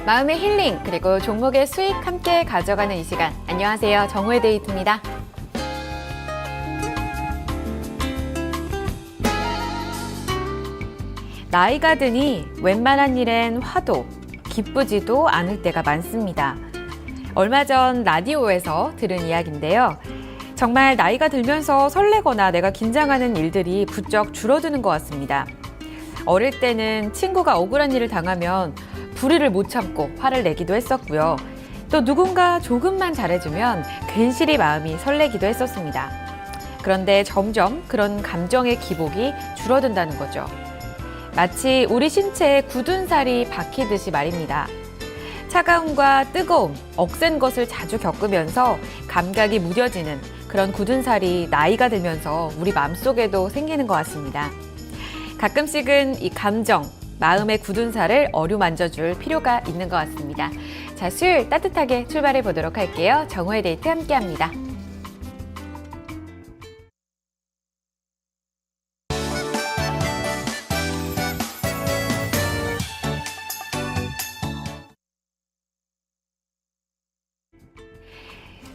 마음의 힐링 그리고 종목의 수익 함께 가져가는 이 시간. 안녕하세요. 정호의 데이트입니다. 나이가 드니 웬만한 일엔 화도 기쁘지도 않을 때가 많습니다. 얼마 전 라디오에서 들은 이야기인데요. 정말 나이가 들면서 설레거나 내가 긴장하는 일들이 부쩍 줄어드는 것 같습니다. 어릴 때는 친구가 억울한 일을 당하면 불의를 못 참고 화를 내기도 했었고요. 또 누군가 조금만 잘해주면 괜시리 마음이 설레기도 했었습니다. 그런데 점점 그런 감정의 기복이 줄어든다는 거죠. 마치 우리 신체에 굳은 살이 박히듯이 말입니다. 차가움과 뜨거움, 억센 것을 자주 겪으면서 감각이 무뎌지는 그런 굳은 살이 나이가 들면서 우리 마음속에도 생기는 것 같습니다. 가끔씩은 이 감정, 마음의 굳은 살을 어루만져줄 필요가 있는 것 같습니다. 자, 수요일 따뜻하게 출발해 보도록 할게요. 정호의 데이트 함께합니다.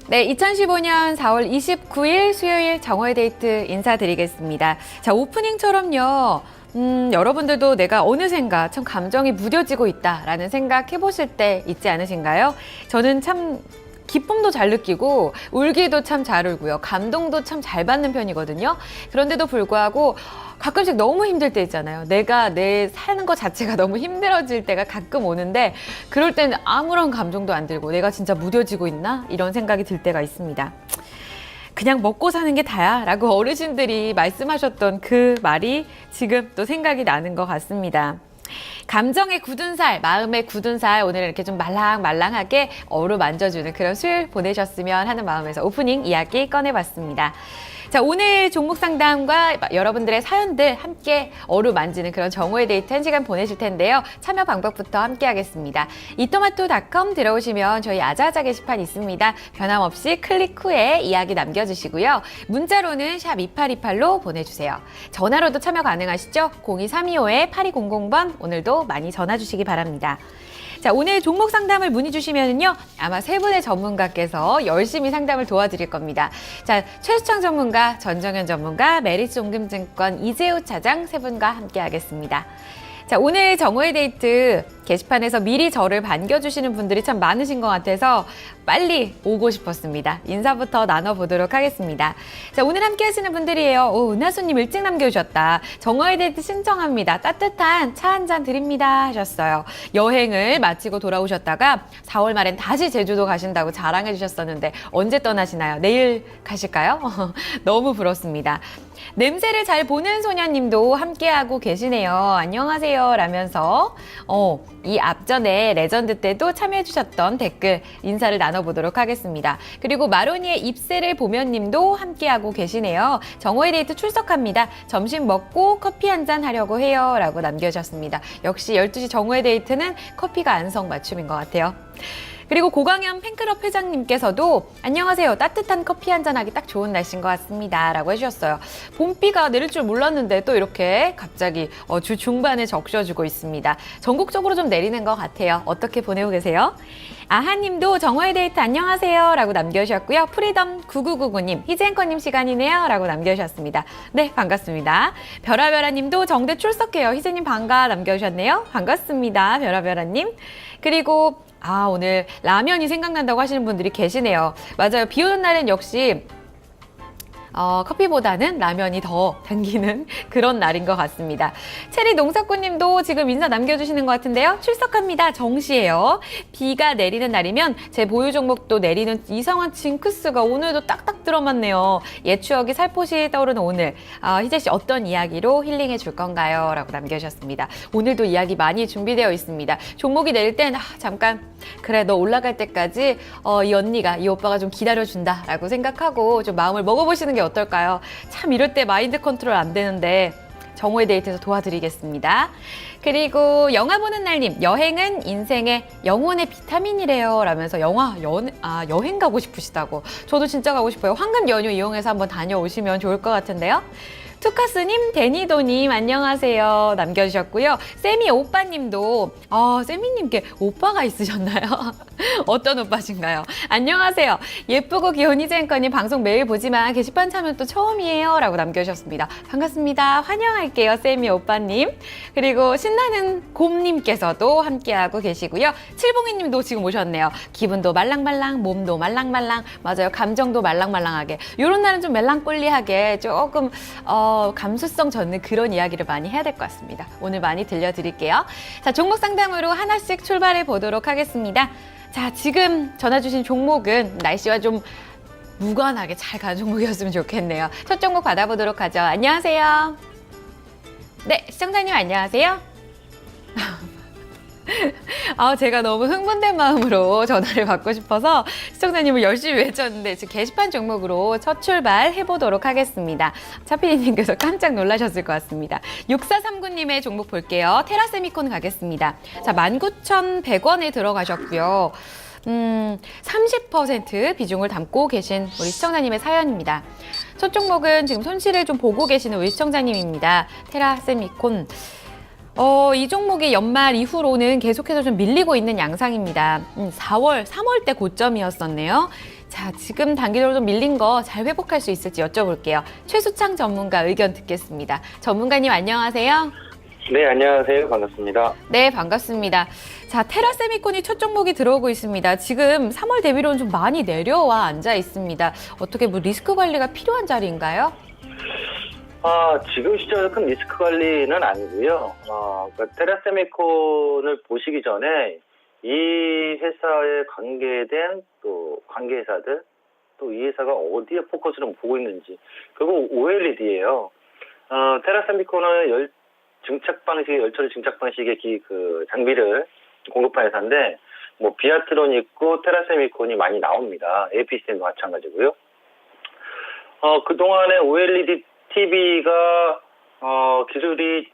네, 2015년 4월 29일 수요일 정호의 데이트 인사드리겠습니다. 자, 오프닝처럼요. 여러분들도 내가 어느샌가 참 감정이 무뎌지고 있다라는 생각 해보실 때 있지 않으신가요? 저는 참 기쁨도 잘 느끼고 울기도 참 잘 울고요. 감동도 참 잘 받는 편이거든요. 그런데도 불구하고 가끔씩 너무 힘들 때 있잖아요. 내 사는 것 자체가 너무 힘들어질 때가 가끔 오는데 그럴 때는 아무런 감정도 안 들고 내가 진짜 무뎌지고 있나? 이런 생각이 들 때가 있습니다. 그냥 먹고 사는 게 다야 라고 어르신들이 말씀하셨던 그 말이 지금 또 생각이 나는 것 같습니다. 감정의 굳은 살, 마음의 굳은 살 오늘 이렇게 좀 말랑말랑하게 어루만져주는 그런 수요일 보내셨으면 하는 마음에서 오프닝 이야기 꺼내봤습니다. 자, 오늘 종목 상담과 여러분들의 사연들 함께 어루만지는 그런 정호의 데이트 1시간 보내실 텐데요. 참여 방법부터 함께 하겠습니다. 이토마토.com 들어오시면 저희 아자아자 게시판 있습니다. 변함없이 클릭 후에 이야기 남겨주시고요. 문자로는 샵 2828로 보내주세요. 전화로도 참여 가능하시죠? 02325-8200번 오늘도 많이 전화 주시기 바랍니다. 자, 오늘 종목 상담을 문의 주시면은요, 아마 세 분의 전문가께서 열심히 상담을 도와드릴 겁니다. 자, 최수창 전문가, 전정현 전문가, 메리츠온금증권 이재우 차장 세 분과 함께 하겠습니다. 자, 오늘 정호의 데이트 게시판에서 미리 저를 반겨주시는 분들이 참 많으신 것 같아서 빨리 오고 싶었습니다. 인사부터 나눠보도록 하겠습니다. 자, 오늘 함께 하시는 분들이에요. 은하수님 일찍 남겨주셨다. 정호의 데이트 신청합니다. 따뜻한 차 한 잔 드립니다 하셨어요. 여행을 마치고 돌아오셨다가 4월 말엔 다시 제주도 가신다고 자랑해 주셨었는데 언제 떠나시나요? 내일 가실까요? 너무 부럽습니다. 냄새를 잘 보는 소녀님도 함께하고 계시네요. 안녕하세요 라면서 이 앞전에 레전드 때도 참여해 주셨던 댓글 인사를 나눠보도록 하겠습니다. 그리고 마로니의 입새를 보면 님도 함께하고 계시네요. 정호의 데이트 출석합니다. 점심 먹고 커피 한잔 하려고 해요 라고 남겨주셨습니다. 역시 12시 정호의 데이트는 커피가 안성맞춤인 것 같아요. 그리고 고강현 팬클럽 회장님께서도 안녕하세요. 따뜻한 커피 한잔하기 딱 좋은 날씨인 것 같습니다. 라고 해주셨어요. 봄비가 내릴 줄 몰랐는데 또 이렇게 갑자기 주 중반에 적셔주고 있습니다. 전국적으로 좀 내리는 것 같아요. 어떻게 보내고 계세요? 아하님도 정호의 데이트 안녕하세요. 라고 남겨주셨고요. 프리덤 9999님, 희재앵커님 시간이네요. 라고 남겨주셨습니다. 네, 반갑습니다. 별아별아님도 정대 출석해요. 희재님 반가 남겨주셨네요. 반갑습니다. 별아별아님. 그리고 오늘 라면이 생각난다고 하시는 분들이 계시네요. 맞아요. 비 오는 날엔 역시 커피보다는 라면이 더 당기는 그런 날인 것 같습니다. 체리 농사꾼님도 지금 인사 남겨주시는 것 같은데요. 출석합니다. 정시예요. 비가 내리는 날이면 제 보유 종목도 내리는 이상한 징크스가 오늘도 딱딱 들어맞네요. 옛 추억이 살포시 떠오르는 오늘. 희재 씨 어떤 이야기로 힐링해 줄 건가요? 라고 남겨주셨습니다. 오늘도 이야기 많이 준비되어 있습니다. 종목이 내릴 땐 잠깐 그래 너 올라갈 때까지 이 언니가 이 오빠가 좀 기다려준다 라고 생각하고 좀 마음을 먹어보시는 게 어떨까요? 참 이럴 때 마인드 컨트롤 안 되는데 정호의 데이트에서 도와드리겠습니다. 그리고 영화 보는 날님, 여행은 인생의 영혼의 비타민이래요 라면서 여행 가고 싶으시다고. 저도 진짜 가고 싶어요. 황금 연휴 이용해서 한번 다녀오시면 좋을 것 같은데요. 투카스님, 데니도님 안녕하세요 남겨주셨고요. 세미 오빠님도 세미님께 오빠가 있으셨나요? 어떤 오빠신가요? 안녕하세요. 예쁘고 귀여운 희재앵커님 방송 매일 보지만 게시판 참여 또 처음이에요 라고 남겨주셨습니다. 반갑습니다. 환영할게요 세미 오빠님. 그리고 신나는 곰님께서도 함께하고 계시고요. 칠봉이님도 지금 오셨네요. 기분도 말랑말랑, 몸도 말랑말랑, 맞아요. 감정도 말랑말랑하게. 요런 날은 좀 멜랑꼴리하게 조금 감수성 젖는 그런 이야기를 많이 해야 될 것 같습니다. 오늘 많이 들려드릴게요. 자, 종목 상담으로 하나씩 출발해 보도록 하겠습니다. 자, 지금 전화 주신 종목은 날씨와 좀 무관하게 잘 가는 종목이었으면 좋겠네요. 첫 종목 받아보도록 하죠. 안녕하세요. 네, 시청자님 안녕하세요. 제가 너무 흥분된 마음으로 전화를 받고 싶어서 시청자님을 열심히 외쳤는데 지금 게시판 종목으로 첫 출발 해보도록 하겠습니다. 차피디님께서 깜짝 놀라셨을 것 같습니다. 6439님의 종목 볼게요. 테라세미콘 가겠습니다. 자, 19,100원에 들어가셨고요. 30% 비중을 담고 계신 우리 시청자님의 사연입니다. 첫 종목은 지금 손실을 좀 보고 계시는 우리 시청자님입니다. 테라세미콘. 이 종목이 연말 이후로는 계속해서 좀 밀리고 있는 양상입니다. 3월 때 고점이었었네요. 자, 지금 단기적으로 좀 밀린 거 잘 회복할 수 있을지 여쭤볼게요. 최수창 전문가 의견 듣겠습니다. 전문가님 안녕하세요. 네, 안녕하세요. 반갑습니다. 네, 반갑습니다. 자, 테라세미콘이 첫 종목이 들어오고 있습니다. 지금 3월 대비로는 좀 많이 내려와 앉아 있습니다. 어떻게 리스크 관리가 필요한 자리인가요? 지금 시점에 큰 리스크 관리는 아니고요. 그러니까 테라세미콘을 보시기 전에 이 회사에 관계된 또 관계회사들, 또 이 회사가 어디에 포커스를 보고 있는지, 그리고 OLED예요. 테라세미콘은 증착 방식의 열처리 증착 방식의 그 장비를 공급한 회사인데, 비아트론 있고 테라세미콘이 많이 나옵니다. APCM도 마찬가지고요. 그동안에 OLED TV가 기술이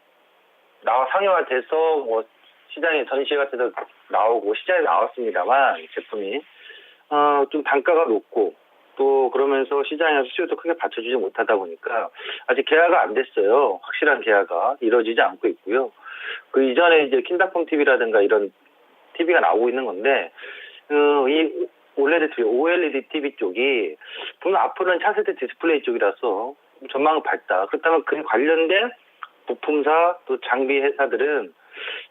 상용화돼서 시장에 전시회 같은 데 나오고 시장에 나왔습니다만 제품이 좀 단가가 높고 또 그러면서 시장에서 수요도 크게 받쳐주지 못하다 보니까 아직 개화가 안 됐어요. 확실한 개화가 이루어지지 않고 있고요. 그 이전에 이제 킨다폼 TV라든가 이런 TV가 나오고 있는 건데 이 OLED TV 쪽이 분명 앞으로는 차세대 디스플레이 쪽이라서 전망은 밝다. 그렇다면 그 관련된 부품사 또 장비 회사들은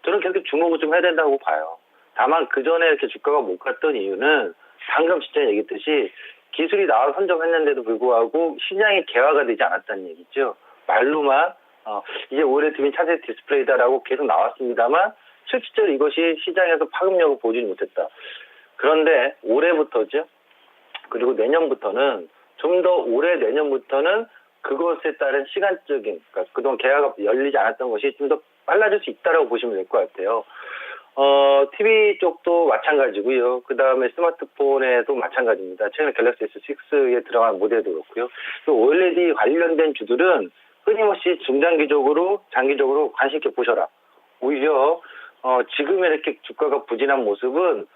저는 계속 주목을 좀 해야 된다고 봐요. 다만 그 전에 이렇게 주가가 못 갔던 이유는 방금 시장에 얘기했듯이 기술이 나와 선점했는데도 불구하고 시장이 개화가 되지 않았다는 얘기죠. 말로만 이제 OLED TV는 차세대 디스플레이다라고 계속 나왔습니다만 실질적으로 이것이 시장에서 파급력을 보여주지 못했다. 그런데 올해부터죠. 그리고 내년부터는 좀 더 올해 내년부터는 그것에 따른 시간적인, 그러니까 그동안 개화가 열리지 않았던 것이 좀 더 빨라질 수 있다라고 보시면 될 것 같아요. TV 쪽도 마찬가지고요. 그 다음에 스마트폰에도 마찬가지입니다. 최근에 갤럭시 S6에 들어간 모델도 그렇고요. 또 OLED 관련된 주들은 끊임없이 중장기적으로, 장기적으로 관심 있게 보셔라. 오히려 지금 이렇게 주가가 부진한 모습은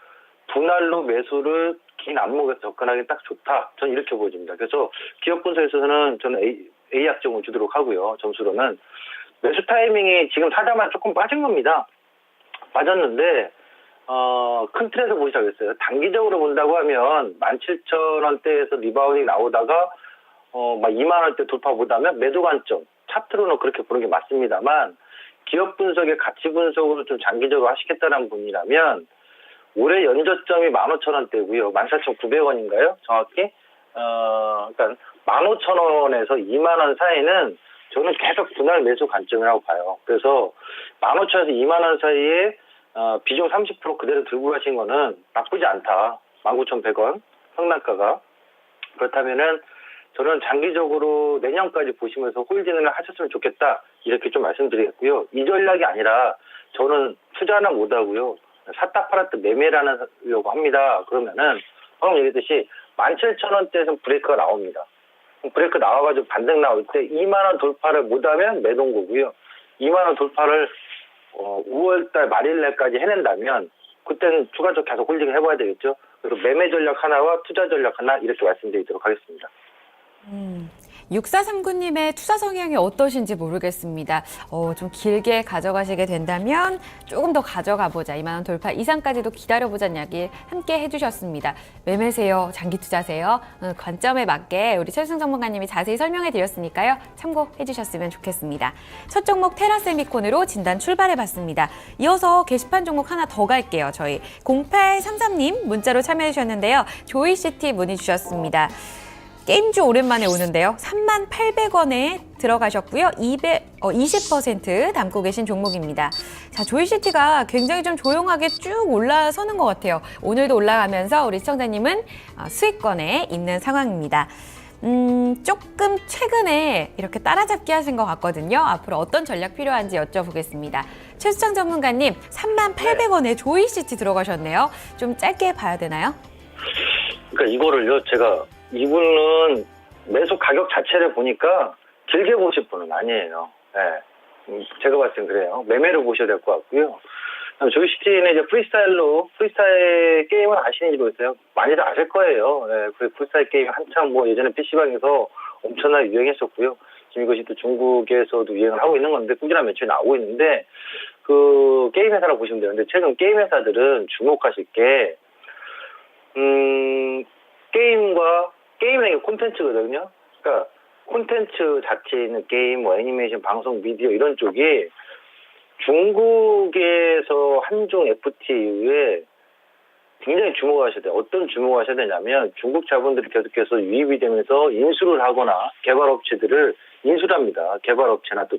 분할로 매수를 긴 안목에서 접근하기 딱 좋다. 저는 이렇게 보여집니다. 그래서 기업 분석에서는 저는 A 약정을 주도록 하고요. 점수로는 매수 타이밍이 지금 사자마자 조금 빠진 겁니다. 빠졌는데 큰 틀에서 보시자겠어요. 단기적으로 본다고 하면 17,000원대에서 리바운딩 나오다가 막 2만 원대 돌파보다면 매도 관점 차트로는 그렇게 보는 게 맞습니다만 기업 분석의 가치 분석으로 좀 장기적으로 하시겠다는 분이라면 올해 연저점이 15,000원대고요. 14,900원인가요? 정확히? 그러니까 15,000원에서 2만 원 사이는 저는 계속 분할 매수 관점이라고 봐요. 그래서 15,000원에서 2만 원 사이에 비중 30% 그대로 들고 가신 거는 나쁘지 않다. 19,100원 상단가가. 그렇다면은 저는 장기적으로 내년까지 보시면서 홀딩을 하셨으면 좋겠다. 이렇게 좀 말씀드리겠고요. 이 전략이 아니라 저는 투자는 못하고요. 샀다 팔았다 매매를 하려고 합니다. 그러면은 방금 얘기했듯이 17,000원대에서 브레이크가 나옵니다. 브레이크 나와가지고 반등 나올 때 2만 원 돌파를 못하면 매도인 거고요. 2만 원 돌파를 5월달 말일날까지 해낸다면 그때는 추가적으로 계속 홀딩을 해봐야 되겠죠. 그래서 매매 전략 하나와 투자 전략 하나 이렇게 말씀드리도록 하겠습니다. 6439님의 투자 성향이 어떠신지 모르겠습니다. 좀 길게 가져가시게 된다면 조금 더 가져가 보자. 2만 원 돌파 이상까지도 기다려보자는 이야기 함께 해주셨습니다. 매매세요? 장기 투자세요? 관점에 맞게 우리 최수승 전문가님이 자세히 설명해 드렸으니까요. 참고해 주셨으면 좋겠습니다. 첫 종목 테라세미콘으로 진단 출발해봤습니다. 이어서 게시판 종목 하나 더 갈게요. 저희 0833님 문자로 참여해 주셨는데요. 조이시티 문의 주셨습니다. 게임주 오랜만에 오는데요. 38,800원에 들어가셨고요. 20% 담고 계신 종목입니다. 자, 조이시티가 굉장히 좀 조용하게 쭉 올라서는 것 같아요. 오늘도 올라가면서 우리 시청자님은 수익권에 있는 상황입니다. 조금 최근에 이렇게 따라잡기 하신 것 같거든요. 앞으로 어떤 전략 필요한지 여쭤보겠습니다. 최수창 전문가님, 38,800원에 조이시티 들어가셨네요. 좀 짧게 봐야 되나요? 그러니까 이거를요, 제가 이분은 매수 가격 자체를 보니까 길게 보실 분은 아니에요. 네. 제가 봤을 땐 그래요. 매매를 보셔야 될 것 같고요. 조이시티는 이제 프리스타일 게임은 아시는지 모르겠어요. 많이들 아실 거예요. 네. 그 프리스타일 게임 한참 뭐 예전에 PC방에서 엄청나게 유행했었고요. 지금 이것이 또 중국에서도 유행을 하고 있는 건데 꾸준한 매출이 나오고 있는데 그 게임 회사라고 보시면 되는데 최근 게임 회사들은 주목하실 게 게임은 콘텐츠거든요. 그러니까 콘텐츠 자체에 있는 게임, 뭐 애니메이션, 방송, 미디어 이런 쪽이 중국에서 한중 FTA 이후에 굉장히 주목하셔야 돼요. 어떤 주목하셔야 되냐면 중국 자본들이 계속해서 유입이 되면서 인수를 하거나 개발업체들을 인수합니다. 개발업체나 또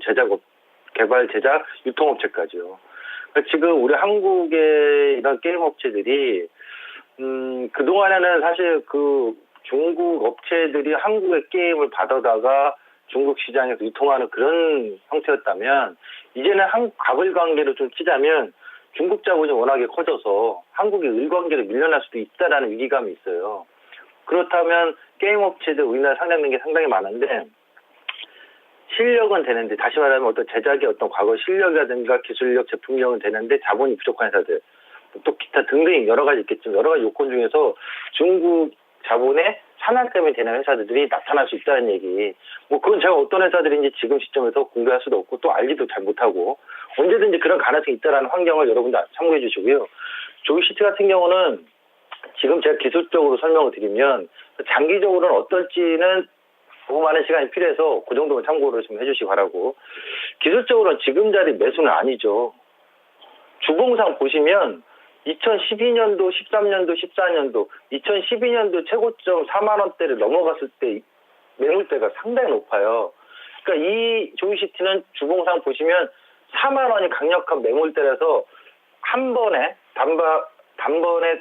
개발, 제작, 유통업체까지요. 그러니까 지금 우리 한국의 이런 게임 업체들이 그동안에는 사실 그 중국 업체들이 한국의 게임을 받아다가 중국 시장에서 유통하는 그런 형태였다면 이제는 갑을 관계로 좀 치자면 중국 자본이 워낙에 커져서 한국의 을관계로 밀려날 수도 있다라는 위기감이 있어요. 그렇다면 게임 업체들 우리나라 상당된 게 상당히 많은데 실력은 되는데 다시 말하면 어떤 제작의 어떤 과거 실력이라든가 기술력, 제품력은 되는데 자본이 부족한 회사들 또 기타 등등 여러 가지 있겠지만 여러 가지 요건 중에서 중국 자본의 산화 때문에 되는 회사들이 나타날 수 있다는 얘기. 뭐 그건 제가 어떤 회사들인지 지금 시점에서 공개할 수도 없고 또 알지도 잘 못하고 언제든지 그런 가능성이 있다라는 환경을 여러분들 참고해 주시고요. 조이시티 같은 경우는 지금 제가 기술적으로 설명을 드리면 장기적으로는 어떨지는 너무 많은 시간이 필요해서 그 정도만 참고를 좀 해주시기 바라고. 기술적으로는 지금 자리 매수는 아니죠. 주봉상 보시면 2012년도, 13년도, 14년도, 2012년도 최고점 4만 원대를 넘어갔을 때 매물대가 상당히 높아요. 그러니까 이 조이시티는 주봉상 보시면 4만 원이 강력한 매물대라서 단번에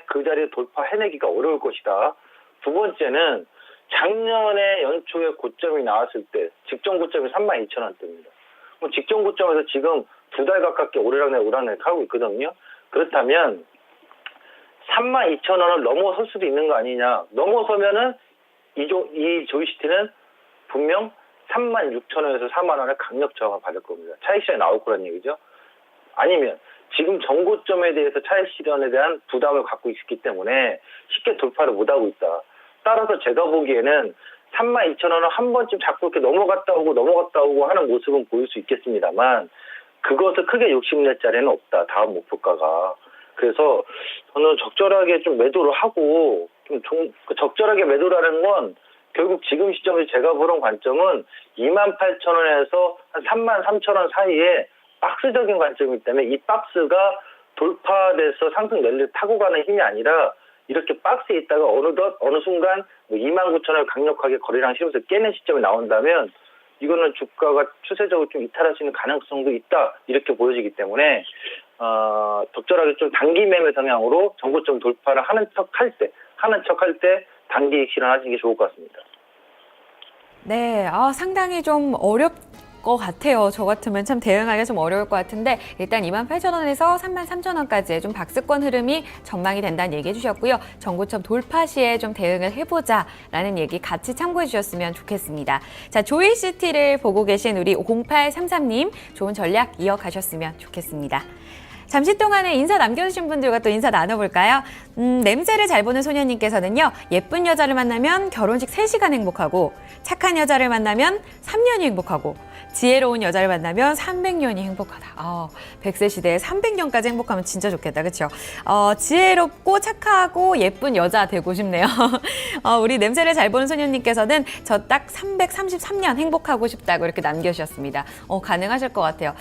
그 자리에 돌파해내기가 어려울 것이다. 두 번째는 작년에 연초에 고점이 나왔을 때 직전 고점이 32,000원대입니다. 직전 고점에서 지금 2달 가깝게 오르락내리락 하고 있거든요. 그렇다면 32,000원을 넘어설 수도 있는 거 아니냐. 넘어서면은 이 조이시티는 분명 36,000원에서 4만 원의 강력 저항을 받을 겁니다. 차익 실현이 나올 거란 얘기죠. 아니면 지금 전고점에 대해서 차익 실현에 대한 부담을 갖고 있기 때문에 쉽게 돌파를 못하고 있다. 따라서 제가 보기에는 32,000원을 한 번쯤 자꾸 이렇게 넘어갔다 오고 하는 모습은 보일 수 있겠습니다만 그것을 크게 욕심낼 자리는 없다. 다음 목표가가. 그래서 저는 적절하게 좀 매도를 하고 적절하게 매도라는 건 결국 지금 시점에서 제가 보는 관점은 28,000원에서 한 33,000원 사이에 박스적인 관점이기 때문에 이 박스가 돌파돼서 상승 랠리를 타고 가는 힘이 아니라 이렇게 박스에 있다가 어느 순간 29,000원을 강력하게 거래량 실으면서 깨는 시점이 나온다면 이거는 주가가 추세적으로 좀 이탈할 수 있는 가능성도 있다 이렇게 보여지기 때문에 적절하게 좀 단기 매매 성향으로 전고점 돌파를 하는 척 할 때 단기 실현하시는 게 좋을 것 같습니다. 네, 상당히 좀 어렵 것 같아요. 저 같으면 참 대응하기가 좀 어려울 것 같은데 일단 28,000원에서 33,000원까지의 좀 박스권 흐름이 전망이 된다는 얘기 해주셨고요. 전고점 돌파 시에 좀 대응을 해보자라는 얘기 같이 참고해 주셨으면 좋겠습니다. 자, 조이시티를 보고 계신 우리 0833님 좋은 전략 이어가셨으면 좋겠습니다. 잠시 동안에 인사 남겨주신 분들과 또 인사 나눠볼까요? 냄새를 잘 보는 소녀님께서는요. 예쁜 여자를 만나면 결혼식 3시간 행복하고 착한 여자를 만나면 3년이 행복하고 지혜로운 여자를 만나면 300년이 행복하다. 100세 시대에 300년까지 행복하면 진짜 좋겠다. 그렇죠? 지혜롭고 착하고 예쁜 여자 되고 싶네요. 우리 냄새를 잘 보는 소녀님께서는 저 딱 333년 행복하고 싶다고 이렇게 남겨주셨습니다. 가능하실 것 같아요.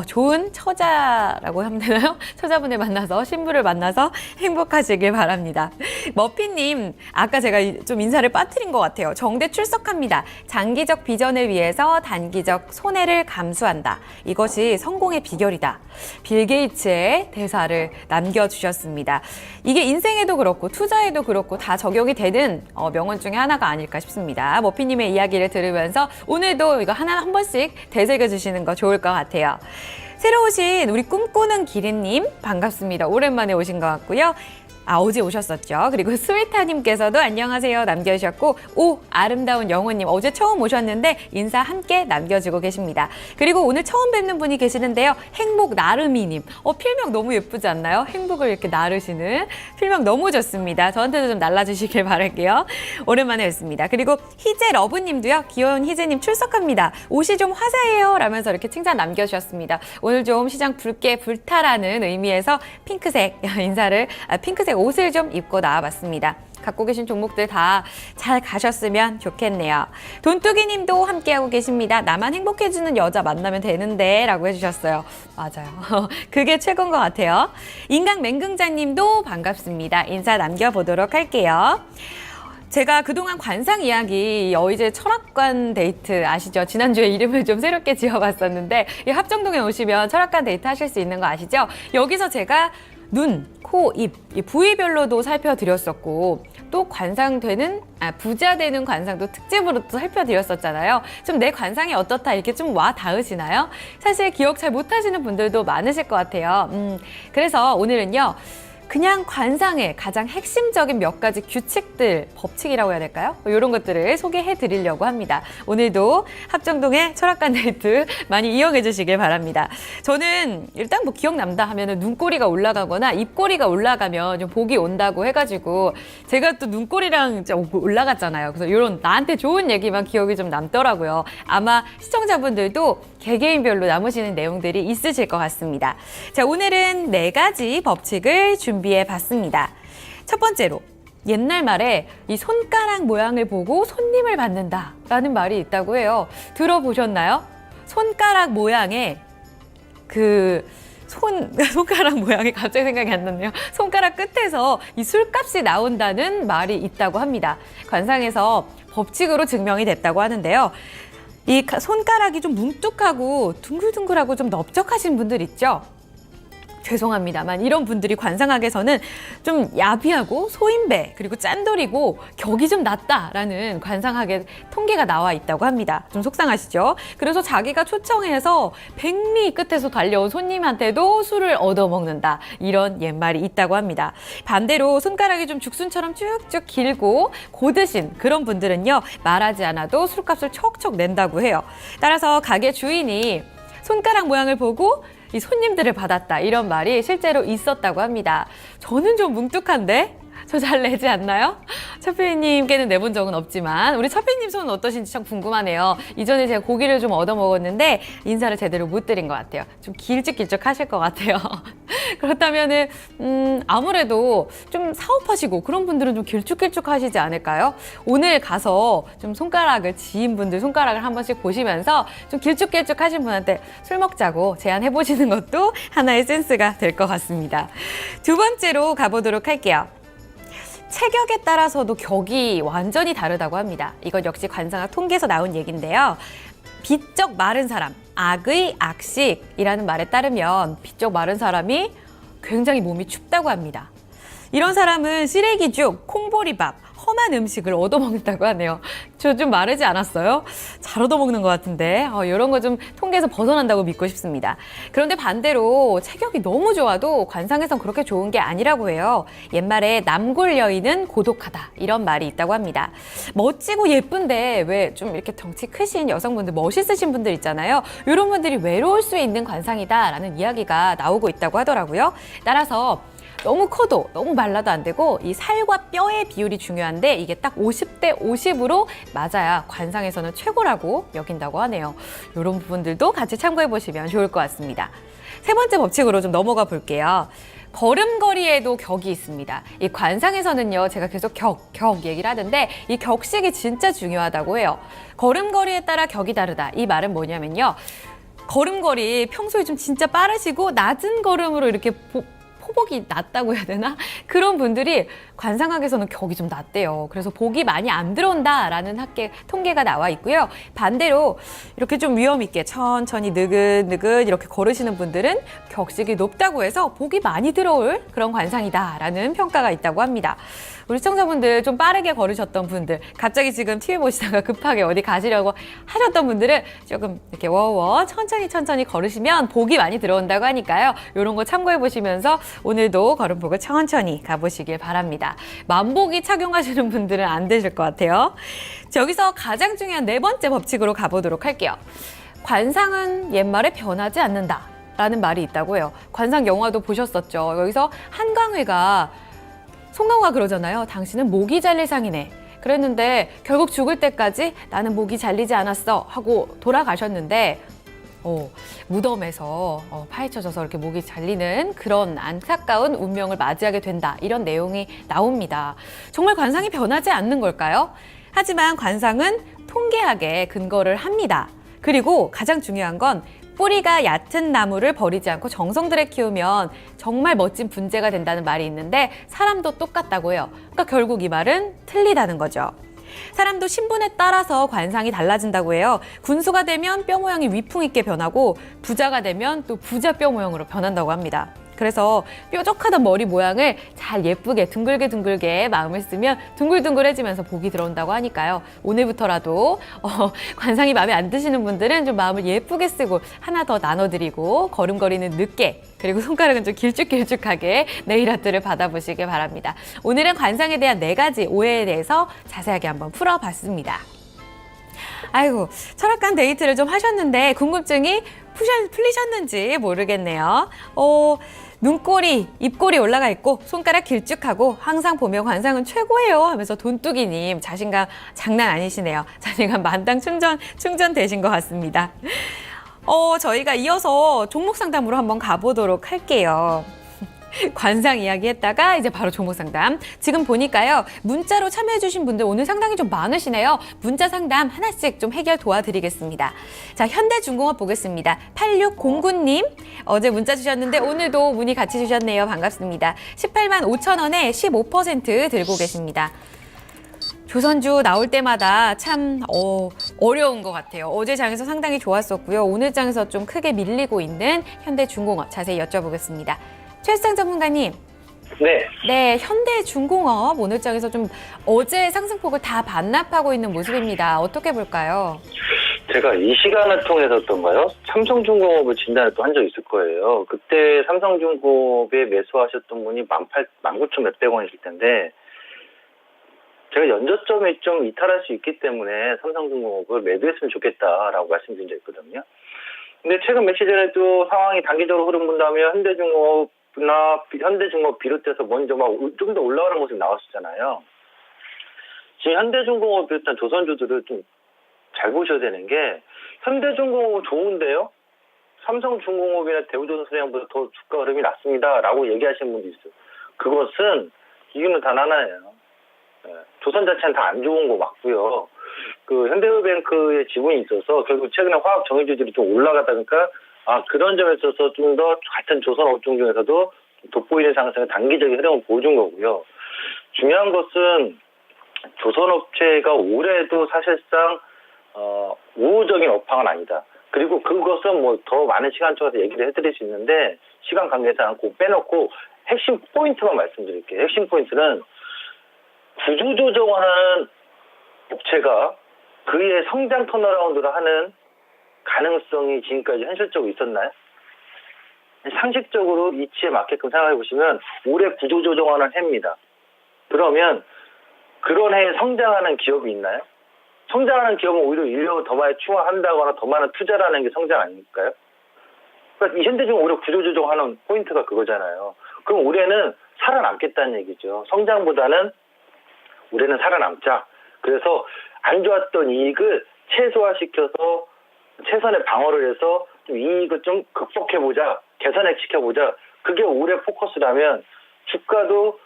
좋은 처자라고 하면 되나요? 처자분을 만나서 신부를 만나서 행복하시길 바랍니다. 머피님, 아까 제가 좀 인사를 빠뜨린 것 같아요. 정대 출석합니다. 장기적 비전을 위해서 단기적 손해를 감수한다. 이것이 성공의 비결이다. 빌 게이츠의 대사를 남겨주셨습니다. 이게 인생에도 그렇고 투자에도 그렇고 다 적용이 되는 명언 중에 하나가 아닐까 싶습니다. 머피님의 이야기를 들으면서 오늘도 이거 하나 한 번씩 되새겨 주시는 거 좋을 것 같아요. 새로 오신 우리 꿈꾸는 기린님 반갑습니다. 오랜만에 오신 것 같고요. 어제 오셨었죠. 그리고 스위타님께서도 안녕하세요 남겨주셨고, 아름다운 영호님 어제 처음 오셨는데 인사 함께 남겨주고 계십니다. 그리고 오늘 처음 뵙는 분이 계시는데요. 행복 나름이님. 필명 너무 예쁘지 않나요? 행복을 이렇게 나르시는 필명 너무 좋습니다. 저한테도 좀 날라주시길 바랄게요. 오랜만에 뵙습니다. 그리고 희재 러브님도요. 귀여운 희재님 출석합니다. 옷이 좀 화사해요 라면서 이렇게 칭찬 남겨주셨습니다. 오늘 좀 시장 붉게 불타라는 의미에서 핑크색 인사를 핑크색 옷을 좀 입고 나와봤습니다. 갖고 계신 종목들 다 잘 가셨으면 좋겠네요. 돈뚜기님도 함께하고 계십니다. 나만 행복해지는 여자 만나면 되는데 라고 해주셨어요. 맞아요. 그게 최고인 것 같아요. 인강맹긍자님도 반갑습니다. 인사 남겨보도록 할게요. 제가 그동안 관상 이야기 여의제 철학관 데이트 아시죠? 지난주에 이름을 좀 새롭게 지어봤었는데 이 합정동에 오시면 철학관 데이트 하실 수 있는 거 아시죠? 여기서 제가 눈, 코, 입, 이 부위별로도 살펴드렸었고 또 관상되는 부자 되는 관상도 특집으로 또 살펴드렸었잖아요. 좀 내 관상이 어떻다 이렇게 좀 와 닿으시나요? 사실 기억 잘 못하시는 분들도 많으실 것 같아요. 그래서 오늘은요. 그냥 관상의 가장 핵심적인 몇 가지 규칙들, 법칙이라고 해야 될까요? 이런 것들을 소개해 드리려고 합니다. 오늘도 합정동의 철학관 데이트 많이 이용해 주시길 바랍니다. 저는 일단 뭐 기억난다 하면은 눈꼬리가 올라가거나 입꼬리가 올라가면 좀 복이 온다고 해가지고 제가 또 눈꼬리랑 올라갔잖아요. 그래서 이런 나한테 좋은 얘기만 기억이 좀 남더라고요. 아마 시청자분들도 개개인별로 남으시는 내용들이 있으실 것 같습니다. 자, 오늘은 4가지 법칙을 준비해 봤습니다. 첫 번째로 옛날 말에 이 손가락 모양을 보고 손님을 받는다라는 말이 있다고 해요. 들어보셨나요? 손가락 모양의 손가락 모양이 갑자기 생각이 안 났네요. 손가락 끝에서 이 술값이 나온다는 말이 있다고 합니다. 관상에서 법칙으로 증명이 됐다고 하는데요. 이 손가락이 좀 뭉툭하고 둥글둥글하고 좀 넓적하신 분들 있죠? 죄송합니다만 이런 분들이 관상학에서는 좀 야비하고 소인배 그리고 짠돌이고 격이 좀 낮다라는 관상학의 통계가 나와 있다고 합니다. 좀 속상하시죠? 그래서 자기가 초청해서 백리 끝에서 달려온 손님한테도 술을 얻어먹는다. 이런 옛말이 있다고 합니다. 반대로 손가락이 좀 죽순처럼 쭉쭉 길고 고드신 그런 분들은요. 말하지 않아도 술값을 척척 낸다고 해요. 따라서 가게 주인이 손가락 모양을 보고 이 손님들을 받았다 이런 말이 실제로 있었다고 합니다. 저는 좀 뭉툭한데? 저 잘 내지 않나요? 차피님께는 내본 적은 없지만 우리 차피님 손은 어떠신지 참 궁금하네요. 이전에 제가 고기를 좀 얻어 먹었는데 인사를 제대로 못 드린 것 같아요. 좀 길쭉길쭉 하실 것 같아요. 그렇다면은 아무래도 좀 사업하시고 그런 분들은 좀 길쭉길쭉 하시지 않을까요? 오늘 가서 좀 손가락을 지인 분들 손가락을 한 번씩 보시면서 좀 길쭉길쭉 하신 분한테 술 먹자고 제안해 보시는 것도 하나의 센스가 될 것 같습니다. 두 번째로 가보도록 할게요. 체격에 따라서도 격이 완전히 다르다고 합니다. 이건 역시 관상학 통계에서 나온 얘기인데요. 비쩍 마른 사람, 악의 악식이라는 말에 따르면 비쩍 마른 사람이 굉장히 몸이 춥다고 합니다. 이런 사람은 쓰레기죽, 콩보리밥, 험한 음식을 얻어먹는다고 하네요. 저 좀 마르지 않았어요? 잘 얻어먹는 것 같은데 이런 거 좀 통계에서 벗어난다고 믿고 싶습니다. 그런데 반대로 체격이 너무 좋아도 관상에선 그렇게 좋은 게 아니라고 해요. 옛말에 남골 여인은 고독하다 이런 말이 있다고 합니다. 멋지고 예쁜데 왜 좀 이렇게 덩치 크신 여성분들, 멋있으신 분들 있잖아요. 이런 분들이 외로울 수 있는 관상이다라는 이야기가 나오고 있다고 하더라고요. 따라서 너무 커도 너무 말라도 안 되고 이 살과 뼈의 비율이 중요한데 이게 딱 50대 50으로 맞아야 관상에서는 최고라고 여긴다고 하네요. 이런 부분들도 같이 참고해 보시면 좋을 것 같습니다. 세 번째 법칙으로 좀 넘어가 볼게요. 걸음걸이에도 격이 있습니다. 이 관상에서는요, 제가 계속 격 얘기를 하는데 이 격식이 진짜 중요하다고 해요. 걸음걸이에 따라 격이 다르다. 이 말은 뭐냐면요. 걸음걸이 평소에 좀 진짜 빠르시고 낮은 걸음으로 이렇게 포복이 낮다고 해야 되나? 그런 분들이 관상학에서는 격이 좀 낮대요. 그래서 복이 많이 안 들어온다라는 통계가 나와 있고요. 반대로 이렇게 좀 위험 있게 천천히 느긋느긋 이렇게 걸으시는 분들은 격식이 높다고 해서 복이 많이 들어올 그런 관상이다라는 평가가 있다고 합니다. 우리 시청자분들 좀 빠르게 걸으셨던 분들, 갑자기 지금 TV 보시다가 급하게 어디 가시려고 하셨던 분들은 조금 이렇게 워워 천천히 걸으시면 복이 많이 들어온다고 하니까요. 이런 거 참고해 보시면서 오늘도 걸음복을 천천히 가보시길 바랍니다. 만보기 착용하시는 분들은 안 되실 것 같아요. 자, 여기서 가장 중요한 네 번째 법칙으로 가보도록 할게요. 관상은 옛말에 변하지 않는다 라는 말이 있다고 해요. 관상 영화도 보셨었죠. 여기서 한광회가 송강호가 그러잖아요. 당신은 목이 잘릴 상이네. 그랬는데 결국 죽을 때까지 나는 목이 잘리지 않았어 하고 돌아가셨는데 무덤에서 파헤쳐져서 이렇게 목이 잘리는 그런 안타까운 운명을 맞이하게 된다. 이런 내용이 나옵니다. 정말 관상이 변하지 않는 걸까요? 하지만 관상은 통계학에 근거를 합니다. 그리고 가장 중요한 건 뿌리가 얕은 나무를 버리지 않고 정성 들여 키우면 정말 멋진 분재가 된다는 말이 있는데 사람도 똑같다고 해요. 그러니까 결국 이 말은 틀리다는 거죠. 사람도 신분에 따라서 관상이 달라진다고 해요. 군수가 되면 뼈 모양이 위풍 있게 변하고 부자가 되면 또 부자 뼈 모양으로 변한다고 합니다. 그래서 뾰족하던 머리 모양을 잘 예쁘게 둥글게 마음을 쓰면 둥글둥글해지면서 복이 들어온다고 하니까요. 오늘부터라도 관상이 마음에 안 드시는 분들은 좀 마음을 예쁘게 쓰고 하나 더 나눠드리고 걸음걸이는 늦게 그리고 손가락은 좀 길쭉길쭉하게 네일 아트를 받아보시길 바랍니다. 오늘은 관상에 대한 4가지 오해에 대해서 자세하게 한번 풀어봤습니다. 아이고, 철학관 데이트를 좀 하셨는데 궁금증이 풀리셨는지 모르겠네요. 눈꼬리, 입꼬리 올라가 있고 손가락 길쭉하고 항상 보면 관상은 최고예요 하면서 돈뚜기님 자신감 장난 아니시네요. 자신감 만땅 충전되신 것 같습니다. 저희가 이어서 종목 상담으로 한번 가보도록 할게요. 관상 이야기 했다가 이제 바로 종목 상담. 지금 보니까요. 문자로 참여해주신 분들 오늘 상당히 좀 많으시네요. 문자 상담 하나씩 좀 해결 도와드리겠습니다. 자, 현대중공업 보겠습니다. 8609님 어제 문자 주셨는데 오늘도 문의 같이 주셨네요. 반갑습니다. 18만 5천 원에 15% 들고 계십니다. 조선주 나올 때마다 참 어려운 것 같아요. 어제 장에서 상당히 좋았었고요. 오늘 장에서 좀 크게 밀리고 있는 현대중공업 자세히 여쭤보겠습니다. 최수장 전문가님. 네, 현대중공업 오늘 장에서 좀 어제 상승폭을 다 반납하고 있는 모습입니다. 어떻게 볼까요? 제가 이 시간을 통해서던가요? 삼성중공업을 진단을 또 한 적이 있을 거예요. 그때 삼성중공업에 매수하셨던 분이 19,000 몇백 원이실 텐데 제가 연저점에 좀 이탈할 수 있기 때문에 삼성중공업을 매도했으면 좋겠다라고 말씀드린 적이 있거든요. 근데 최근 며칠 전에도 상황이 단기적으로 흐름 본다면 현대중공업 비롯해서 먼저 막 좀 더 올라가는 모습이 나왔었잖아요. 지금 현대중공업 비롯한 조선주들을 좀 잘 보셔야 되는 게 현대중공업 좋은데요. 삼성중공업이나 대우조선소량보다 더 주가 흐름이 낮습니다라고 얘기하시는 분도 있어요. 그것은 이유는 단 하나예요. 조선 자체는 다 안 좋은 거 맞고요. 그 현대의뱅크의 지분이 있어서 결국 최근에 화학 정유주들이 좀 올라가다 보니까 그런 점에 있어서 좀 더 같은 조선 업종 중에서도 돋보이는 상승의 단기적인 흐름을 보여준 거고요. 중요한 것은 조선 업체가 올해도 사실상 우호적인 업황은 아니다. 그리고 그것은 뭐 더 많은 시간 쪽에서 얘기를 해드릴 수 있는데 시간 관계상 꼭 빼놓고 핵심 포인트만 말씀드릴게요. 핵심 포인트는 구조조정하는 업체가 그의 성장 턴어라운드를 하는 가능성이 지금까지 현실적으로 있었나요? 상식적으로 이치에 맞게끔 생각해 보시면 올해 구조조정하는 해입니다. 그러면 그런 해에 성장하는 기업이 있나요? 성장하는 기업은 오히려 인력을 더 많이 추가한다거나 더 많은 투자를 하는 게 성장 아닐까요? 그러니까 이 현대중은 오히려 구조조정하는 포인트가 그거잖아요. 그럼 올해는 살아남겠다는 얘기죠. 성장보다는 올해는 살아남자. 그래서 안 좋았던 이익을 최소화시켜서 최선의 방어를 해서 좀 이익을 좀 극복해보자. 개선시켜보자. 그게 올해 포커스라면 주가도